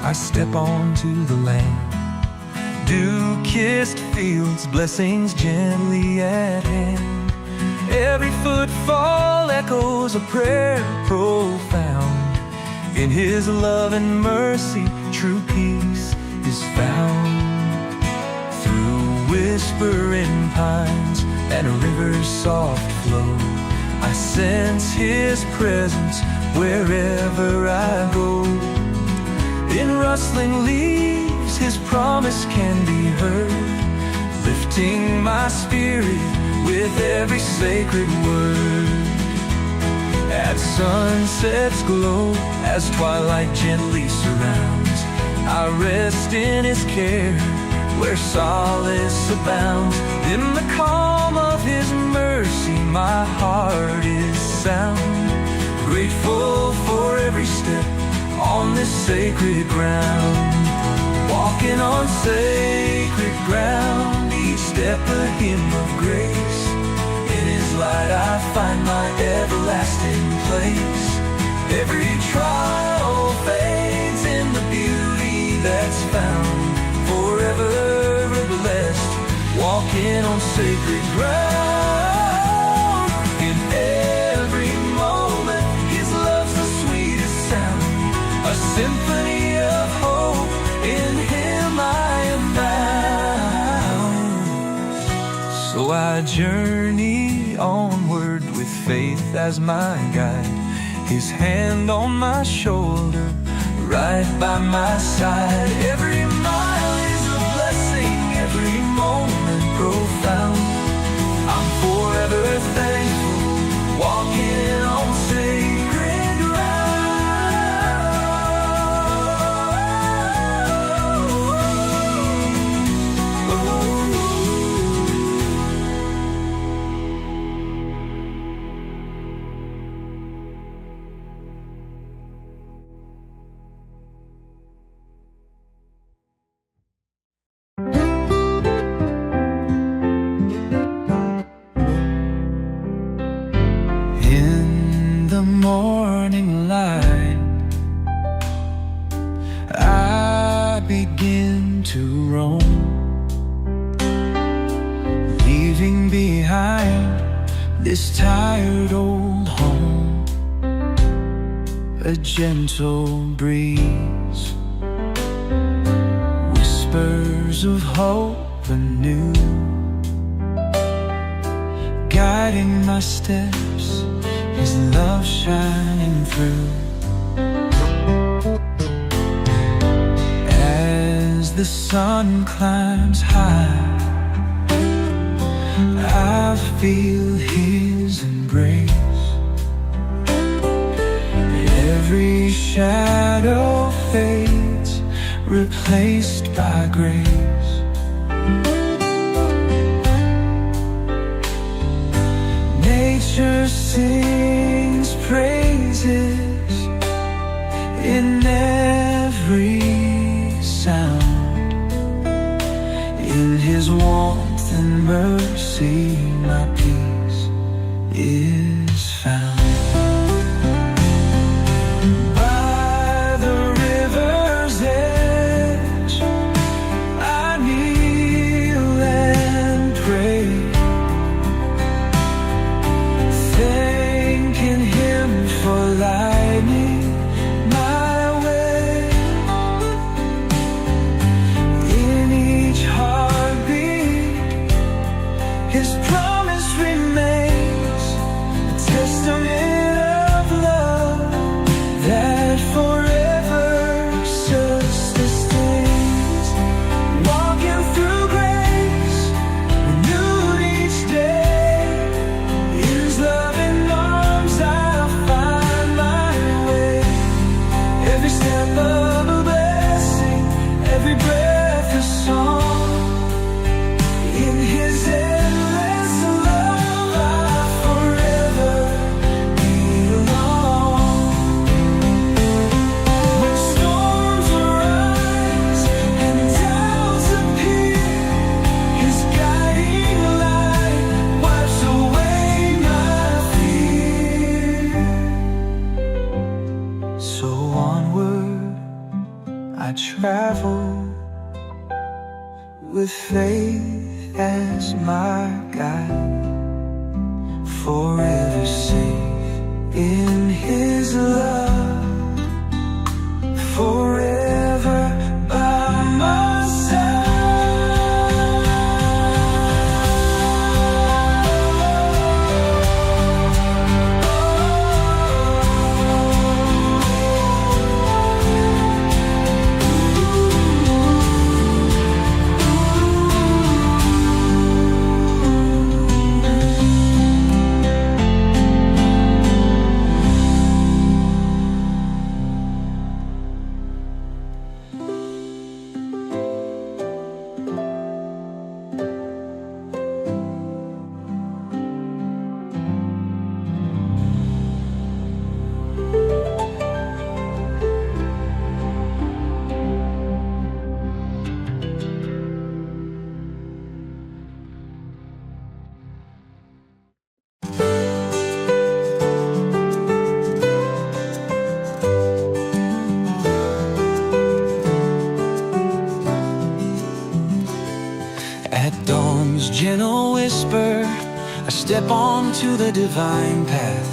[SPEAKER 1] I step onto the land. Dew-kissed fields, blessings gently at hand. Every footfall echoes a prayer profound. In His love and mercy, true peace is found. Through whispering pines and a river's soft flow, I sense His presence wherever I go. In rustling leaves, His promise can be heard, lifting my spirit with every sacred word. As sunset's glow, as twilight gently surrounds, I rest in His care, where solace abounds. In the calm of His mercy, my heart is sound. Grateful for every step on this sacred ground. Walking on sacred ground, each step a hymn of grace. In His light I find my everlasting place. Every trial fades in the beauty that's found. Forever blessed, walking on sacred ground. In every moment, His love's the sweetest sound. A symphony of hope, in Him I am bound. So I journey onward with faith as my guide. His hand on my shoulder, right by my side. Every mile is a blessing, every moment profound. I'm forever thankful, walking on sacred morning light, I begin to roam, leaving behind this tired old home. A gentle breeze, whispers of hope anew, guiding my steps, His love shining through. As the sun climbs high, I feel His embrace. Every shadow fades, replaced by grace. Nature sings praises in every sound. In His warmth and mercy, my peace is found. By the river's edge, I kneel and pray, thanking Him for lighting my way. In each heartbeat, His promise remains, a testament with faith as my guide, forever safe in His love, forever by my side. At dawn's gentle whisper, I step onto the divine path,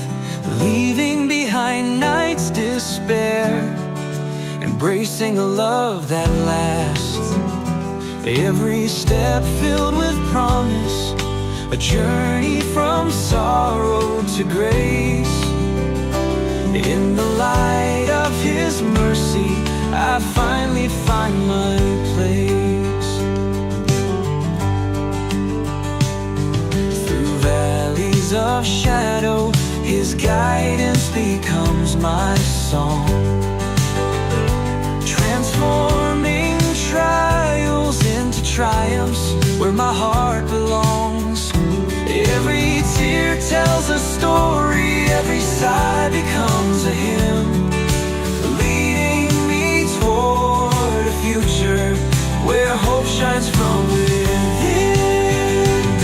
[SPEAKER 1] leaving behind night's despair, embracing a love that lasts. Every step filled with promise, a journey from sorrow to grace. In the light of His mercy, I finally find my place. Valleys of shadow, His guidance becomes my song, transforming trials into triumphs where my heart belongs. Every tear tells a story, every sigh becomes a hymn, leading me toward a future where hope shines from within.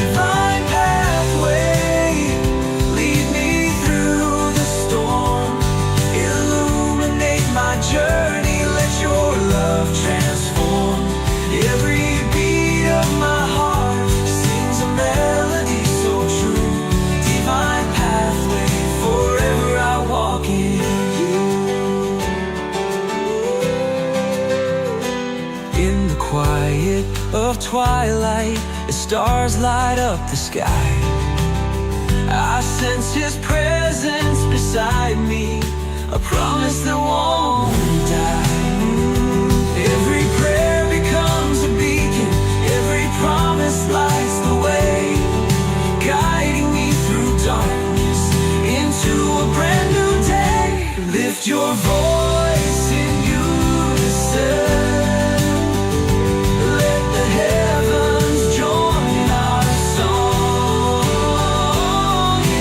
[SPEAKER 1] Divine pathway, lead me through the storm, illuminate my journey, let your love transform. Every beat of my heart sings a melody so true. Divine pathway, forever I walk in you. In the quiet of twilight, as stars light up the sky, I sense His presence beside me, a promise that won't die. Every prayer becomes a beacon, every promise lights the way, guiding me through darkness into a brand new day. Lift your voice in unison, let the heavens join our song.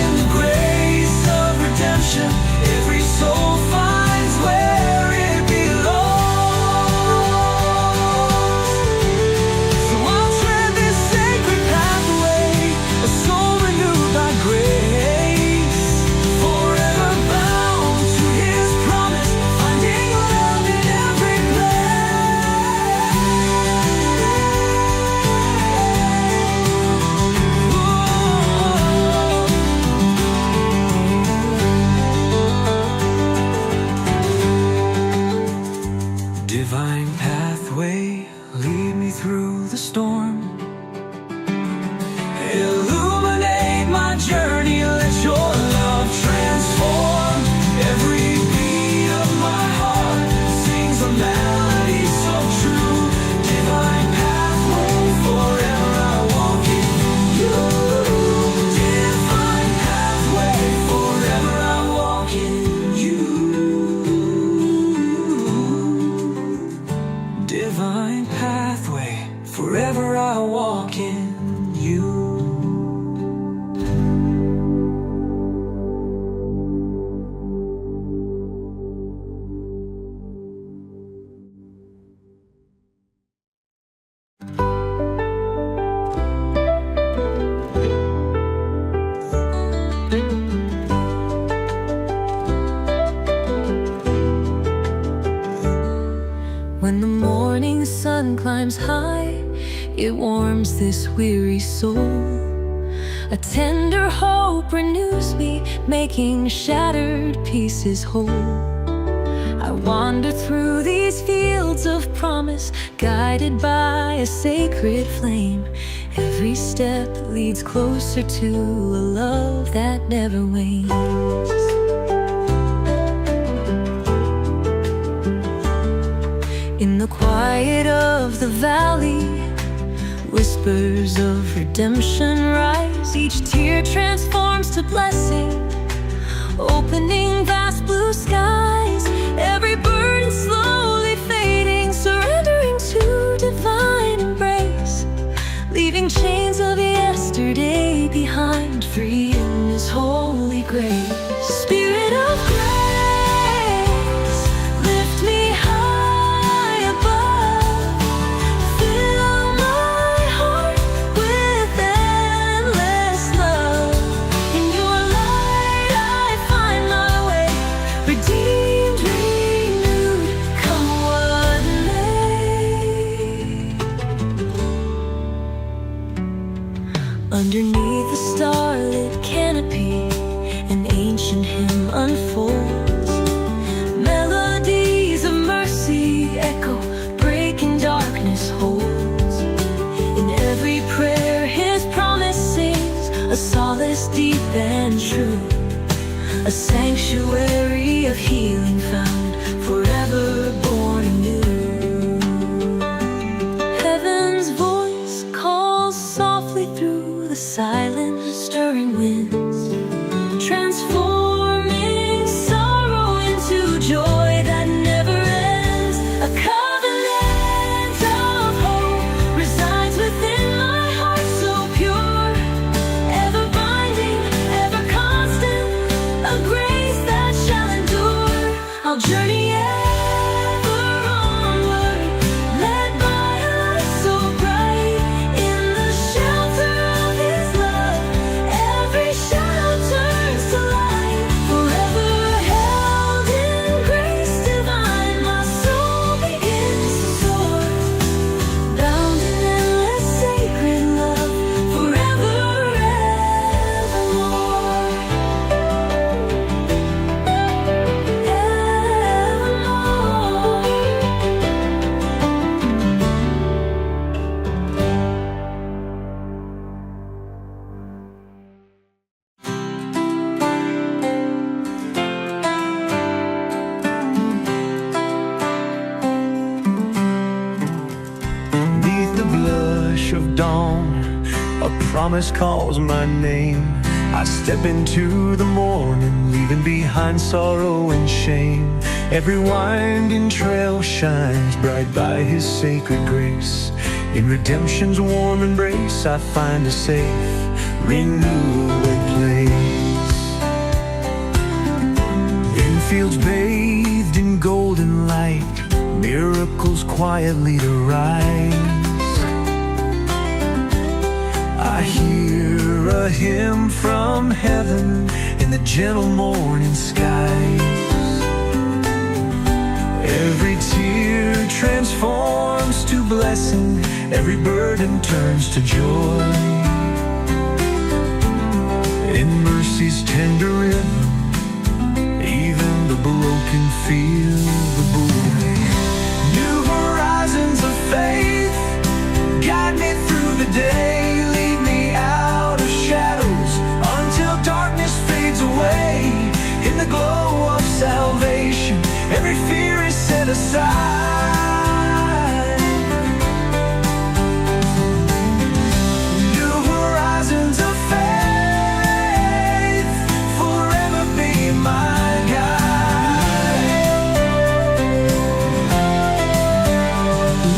[SPEAKER 1] In the grace of redemption, every soul finds where it belongs.
[SPEAKER 3] it warms this weary soul. A tender hope renews me, making shattered pieces whole. I wander through these fields of promise, guided by a sacred flame. Every step leads closer to a love that never wanes. In the quiet of the valley, whispers of redemption rise. Each tear transforms to blessing, opening vast blue skies. Every burden slowly fading, surrendering to divine embrace, leaving chains of yesterday behind, free in His holy grace. Spirit of grace, lift me high above. Fill my heart with endless love. In Your light I find my way, redeemed, renewed, come what may. Underneath the starlit canopy, an ancient hymn unfolds. Melodies of mercy echo, breaking darkness holds. In every prayer His promise sings, a solace deep and true, a sanctuary of healing found, forever born anew. Heaven's voice calls softly through the silent, stirring winds, transforming sorrow into joy that never ends. A covenant of hope resides within my heart, so pure, ever binding, ever constant, a grace that shall endure. I'll journey ever onward, led by a light so bright. In the shelter of His love, every shadow turns to light. Forever held in grace divine, my soul begins to soar, bound in endless sacred love, forever evermore.
[SPEAKER 1] Beneath the blush of dawn, a promise calls my name. I step into the morning, leaving behind sorrow and shame. Every winding trail shines bright by His sacred grace. In redemption's warm embrace, I find a safe, renewed place. In fields bathed in golden light, miracles quietly to rise. I hear a hymn from heaven in the gentle morning skies. Every tear transforms to blessing, every burden turns to joy. In mercy's tender rhythm, even the broken feel the boy. New horizons of faith guide me through the day, lead me out of shadows until darkness fades away. In the glow of salvation, every fear is set aside. New horizons of faith, forever be my guide.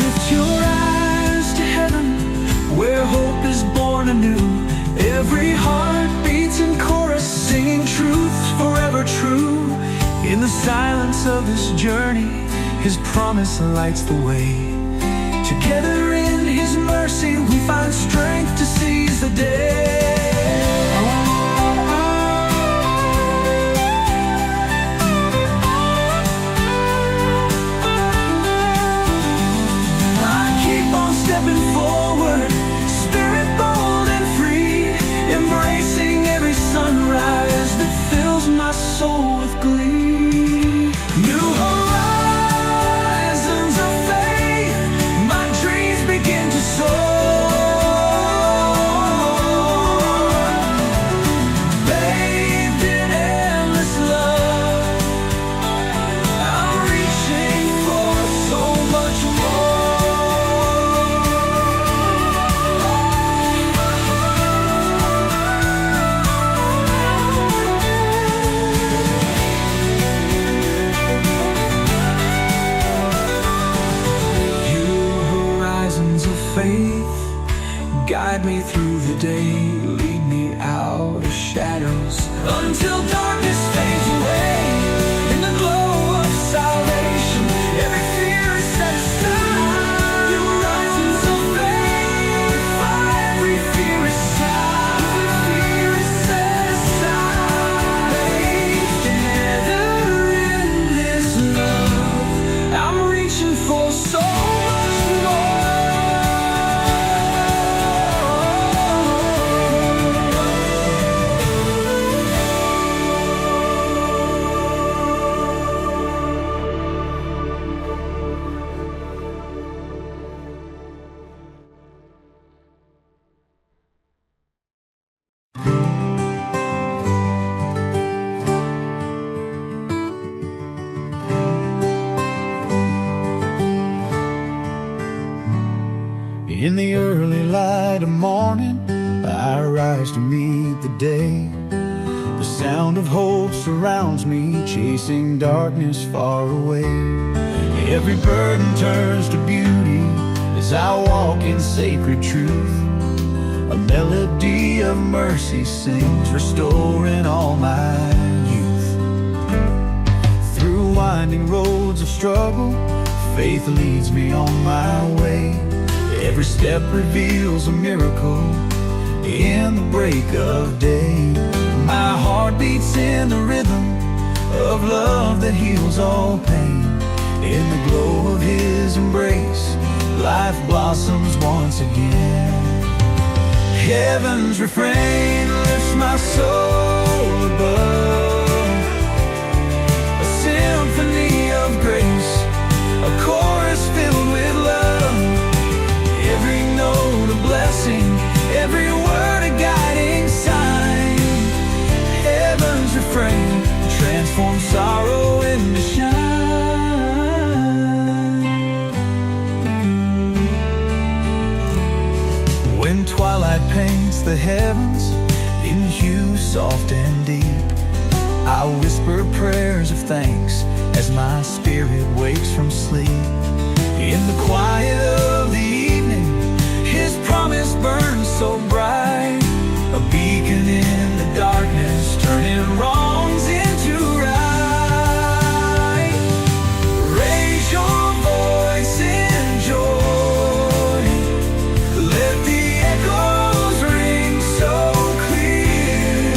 [SPEAKER 1] Lift your eyes to heaven, where hope is born anew. Every heart beats in chorus, singing truth forever true. In the silence of this journey, His promise lights the way. Together in His mercy, we find strength to seize the day. I keep on stepping forward, the day, lead me out of shadows, until darkness fades away. In the glow of salvation, every fear is set aside. Your horizons of faith, every fear is sad. Every fear is set aside. Bathed in never-endless love, I'm reaching for so much more.
[SPEAKER 2] In the early light of morning, I rise to meet the day. The sound of hope surrounds me, chasing darkness far away. Every burden turns to beauty as I walk in sacred truth. A melody of mercy sings, restoring all my youth. Through winding roads of struggle, faith leads me on my way. Every step reveals a miracle in the break of day. My heart beats in the rhythm of love that heals all pain. In the glow of His embrace, life blossoms once again. Heaven's refrain lifts my soul above, a symphony of grace, a chorus filled with love. Every note a blessing, every word a guiding sign. Heaven's refrain transforms sorrow into shine. When twilight paints the heavens in hue soft and deep, I whisper prayers of thanks as my spirit wakes from sleep. In the quiet of the evening, His promise burns so bright, a beacon in the darkness, turning wrongs into right. Raise your voice in joy, let the echoes ring so clear,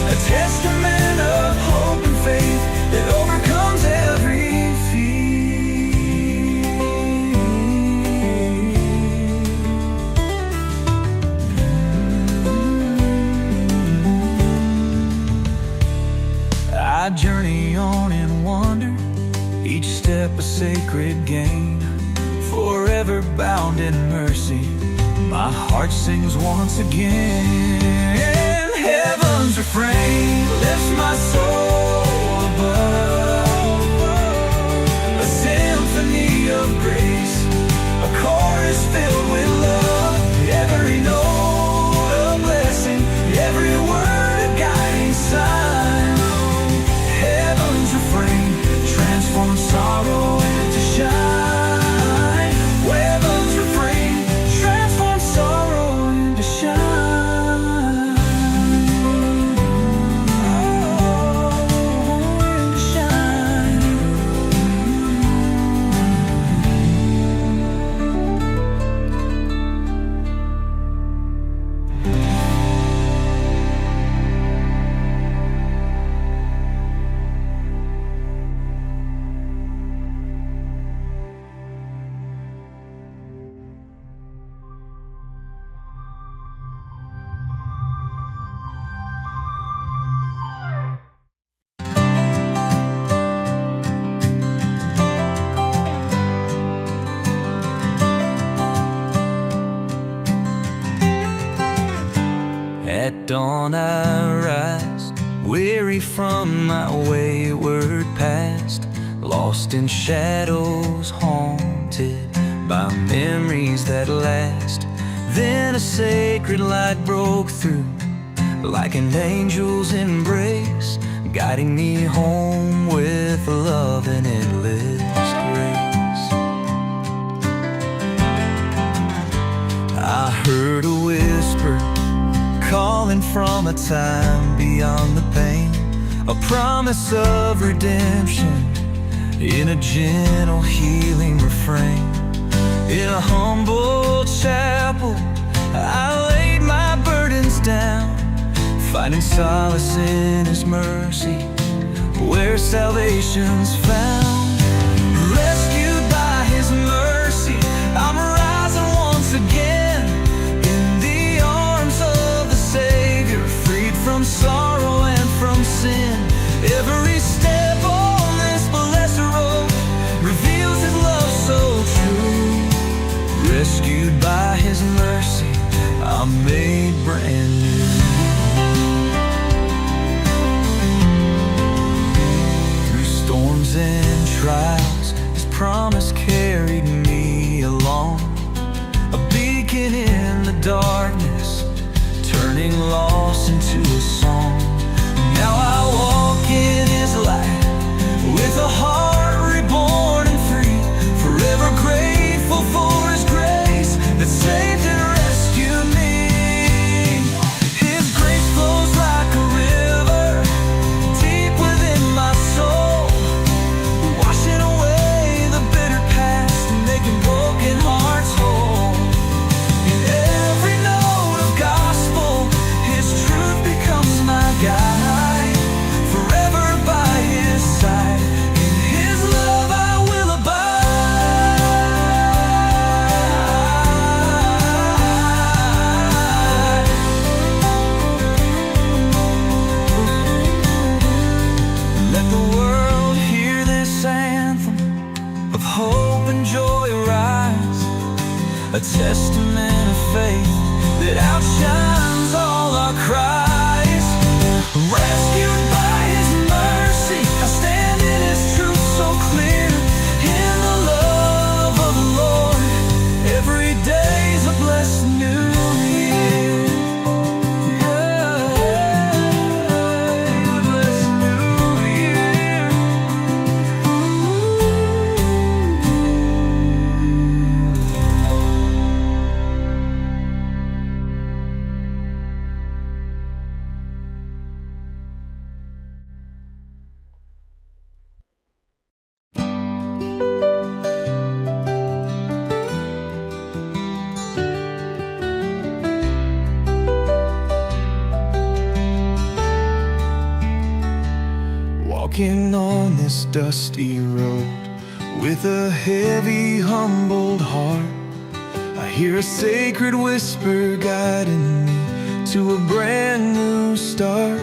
[SPEAKER 2] a testament of hope and faith that overcomes every fear. I journey on in wonder, each step a sacred gain. Forever bound in mercy, my heart sings once again. Heaven's refrain lifts my soul above, a symphony of grace, a chorus filled with love. Every note a blessing, every word a guiding sign. Heaven's refrain transforms sorrow into shine. Heaven's refrain transforms sorrow into shine. Into shine. At dawn I rise, weary from my wayward past, lost in shadows, haunted by memories that last. Then a sacred light broke through, like an angel's embrace, guiding me home with love and endless grace. I
[SPEAKER 1] heard a whisper calling from a time beyond the pain, a promise of redemption in a gentle healing refrain. In a humble chapel I laid my burdens down, finding solace in His mercy where salvation's found. Rescued by His mercy, I'm rising once again in the arms of the Savior, freed from sorrow and from sin. Every step on this blessed road reveals His love so true. Rescued by His mercy, I'm made brand new. Through storms and trials, His promise carried me along, a beacon in the darkness, turning loss into a song. Now I walk in His light with a heart reborn and free, forever grateful for His grace that saved and rescued me. His grace flows like a river deep within my soul, washing away the bitter past and making broken hearts whole. In every note of gospel, His truth becomes my guide, forever by His side. In His love I will abide. Let the world hear this anthem of hope and joy arise, a testament of faith that outshines all our cries. Rescued by His mercy, I stand in His truth so clear. In the love of the Lord, every day's a blessed new year. Yeah, a blessed new year. Walking on this dusty road with a heavy, humbled heart, I hear a sacred whisper guiding me to a brand new start.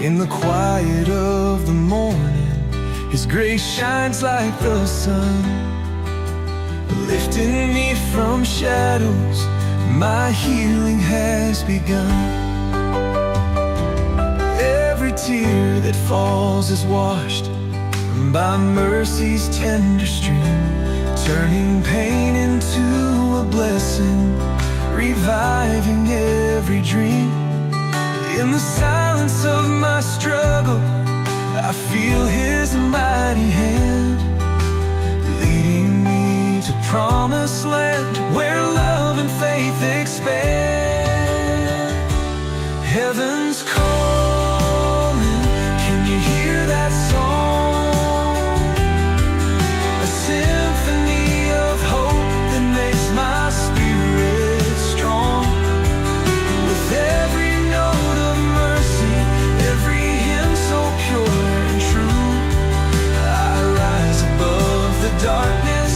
[SPEAKER 1] In the quiet of the morning, His grace shines like the sun, lifting me from shadows. My healing has begun. Every tear that falls is washed by mercy's tender stream, turning pain into a blessing, reviving every dream. In the silence of my struggle, I feel His mighty hand, leading me to promised land where love and faith expand. Heaven's calling, can you hear that song? A symphony of hope that makes my spirit strong. With every note of mercy, every hymn so pure and true, I rise above the darkness,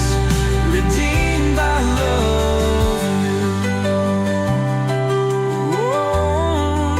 [SPEAKER 1] redeemed by love anew. Oh,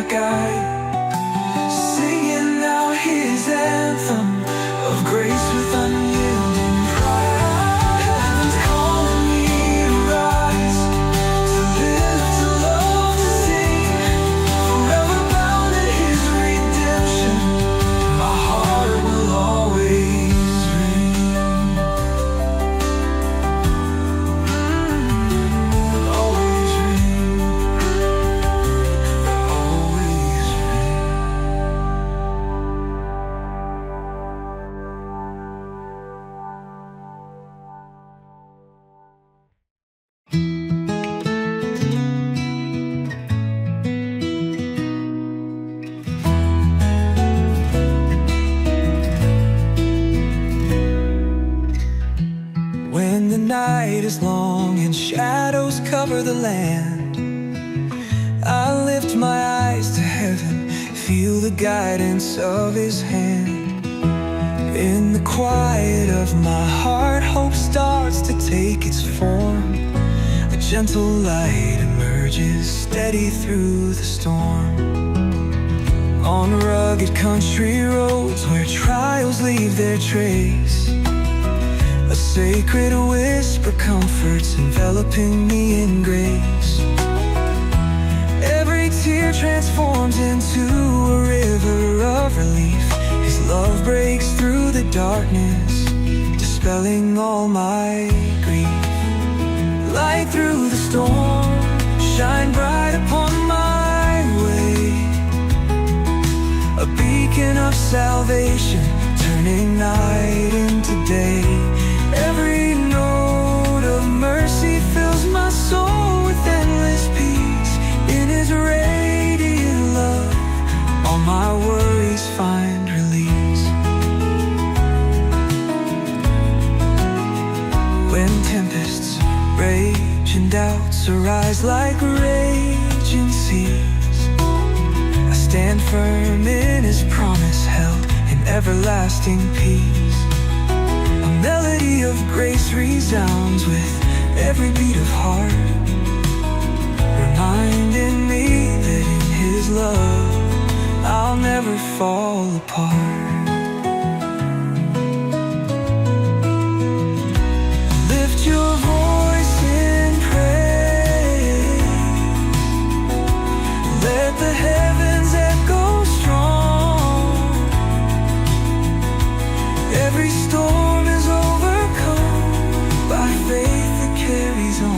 [SPEAKER 1] guide, singing out his anthem of grace with unyielding pride. Heaven's calling me to rise, to live, to love, to sing, forever bound in his redemption. My heart will always ring, always ring, always ring. When the night is long and shadows cover the land, I lift my eyes to heaven, feel the guidance of his hand. In the quiet of my heart, hope starts to take its form. A gentle light emerges, steady through the storm. On rugged country roads where trials leave their trace, a sacred whisper comforts, enveloping me in grace. Every tear transforms into a river of relief. His love breaks through the darkness, dispelling all my grief. Light through the storm, shine bright upon my way. A beacon of salvation, turning night into day. Every note of mercy fills my soul with endless peace. In his radiant love, all my worries find release. When tempests rage and doubts arise like raging seas, I stand firm in his promise, held in everlasting peace. A melody of grace resounds with every beat of heart, reminding me that in his love I'll never fall apart. Lift your voice in praise, let the heavens echo strong. Every storm is overcome by faith that carries on.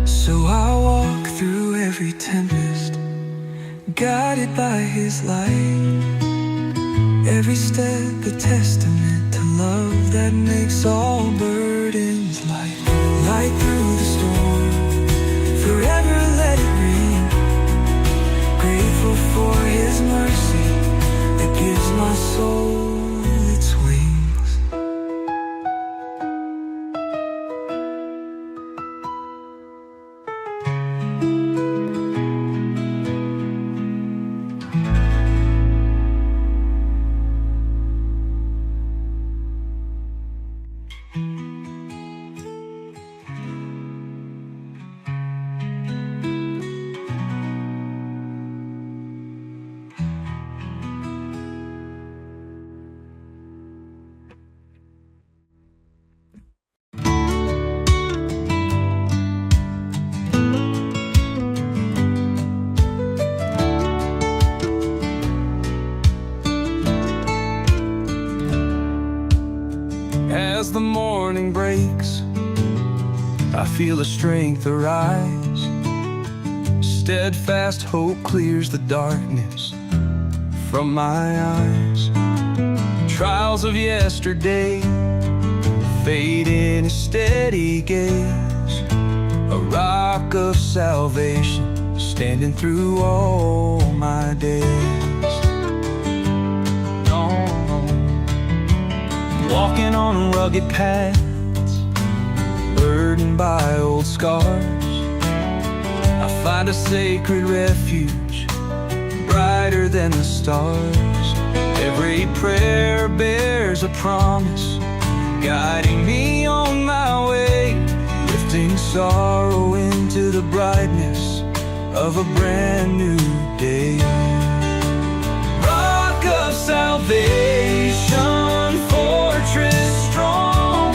[SPEAKER 1] So I walk through every tempest, guided by his light. Every step a testament to love that makes all burdens light. Light through the storm, forever let it ring. Grateful for his mercy that gives my soul its wings. As the morning breaks, I feel the strength arise. Steadfast hope clears the darkness from my eyes. Trials of yesterday fade in a steady gaze. A rock of salvation standing through all my days. Walking on rugged paths, burdened by old scars, I find a sacred refuge, brighter than the stars. Every prayer bears a promise, guiding me on my way, lifting sorrow into the brightness of a brand new day. Rock of salvation, fortress strong,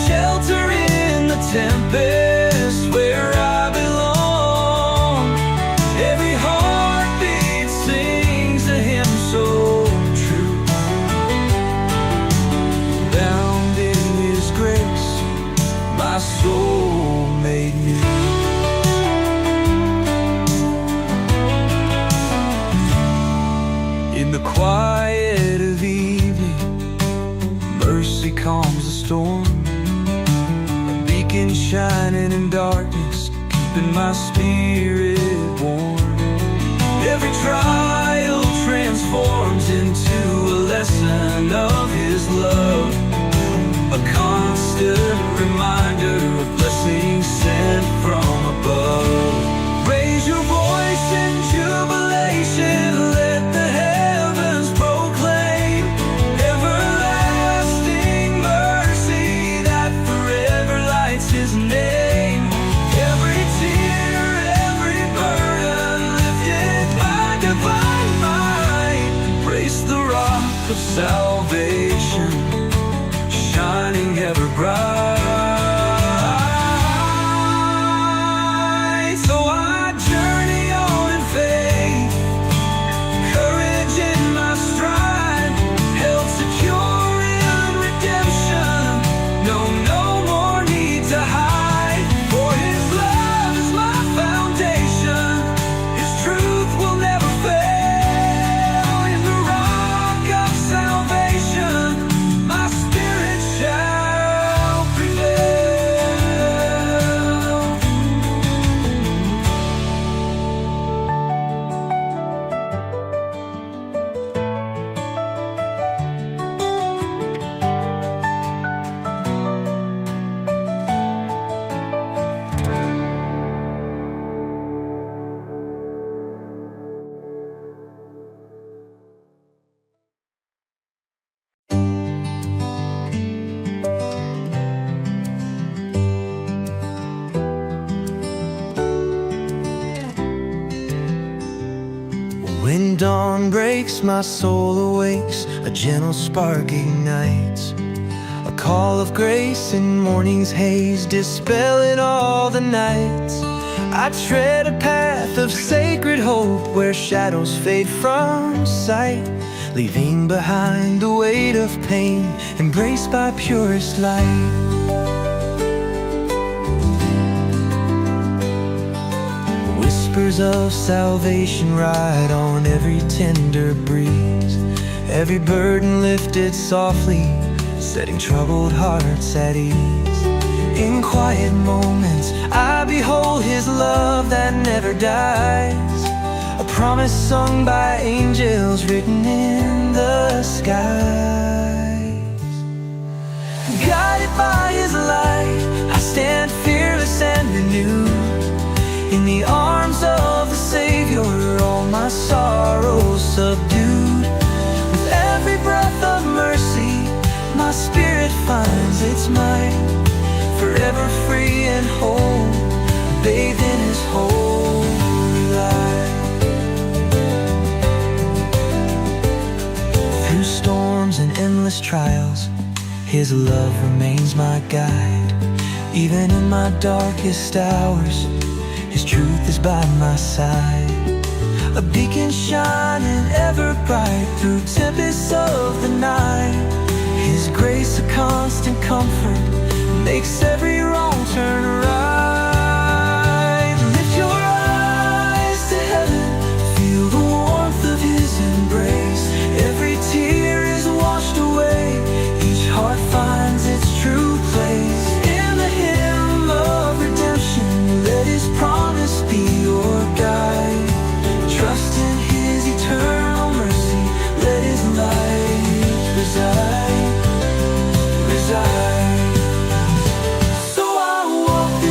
[SPEAKER 1] shelter in the tempest where I belong. Every heartbeat sings a hymn so true, bound in His grace, my soul made new. In the quiet of evening, mercy calms the storm, a beacon shining in darkness, keeping my spirit warm. Every trial transforms into a lesson of His love, a constant reminder of blessings sent from above. Raise your voice in jubilation, let the heavens proclaim everlasting mercy that forever lights His name. Every tear, every burden lifted by divine might, embrace the rock of salvation, shining ever bright. So I journey on in faith, courage in my stride, held secure in redemption. No more need to hide, for His love is my foundation, His truth will never fail. In the rock of salvation, my spirit shall prevail. When dawn breaks, my soul awakes, a gentle spark ignites, a call of grace in morning's haze, dispelling all the nights. I tread a path of sacred hope where shadows fade from sight, leaving behind the weight of pain, embraced by purest light. Whispers of salvation ride on every tender breeze, every burden lifted softly, setting troubled hearts at ease. In quiet moments I behold His love that never dies, a promise sung by angels written in the skies. Guided by His light, I stand fearless and renewed, in the arms of the Savior, all my sorrows subdued. With every breath of mercy, my spirit finds its might, forever free and whole, bathed in His holy light. Through storms and endless trials, His love remains my guide. Even in my darkest hours, His truth is by my side, a beacon shining ever bright through tempests of the night. His grace a constant comfort, makes every wrong turn right. Lift your eyes to heaven, feel the warmth of His embrace. Every tear is washed away, each heart finds its true place. In the hymn of redemption, let His promise be your guide. Trust in His eternal mercy, let His light reside. So I walk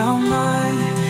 [SPEAKER 1] now mine.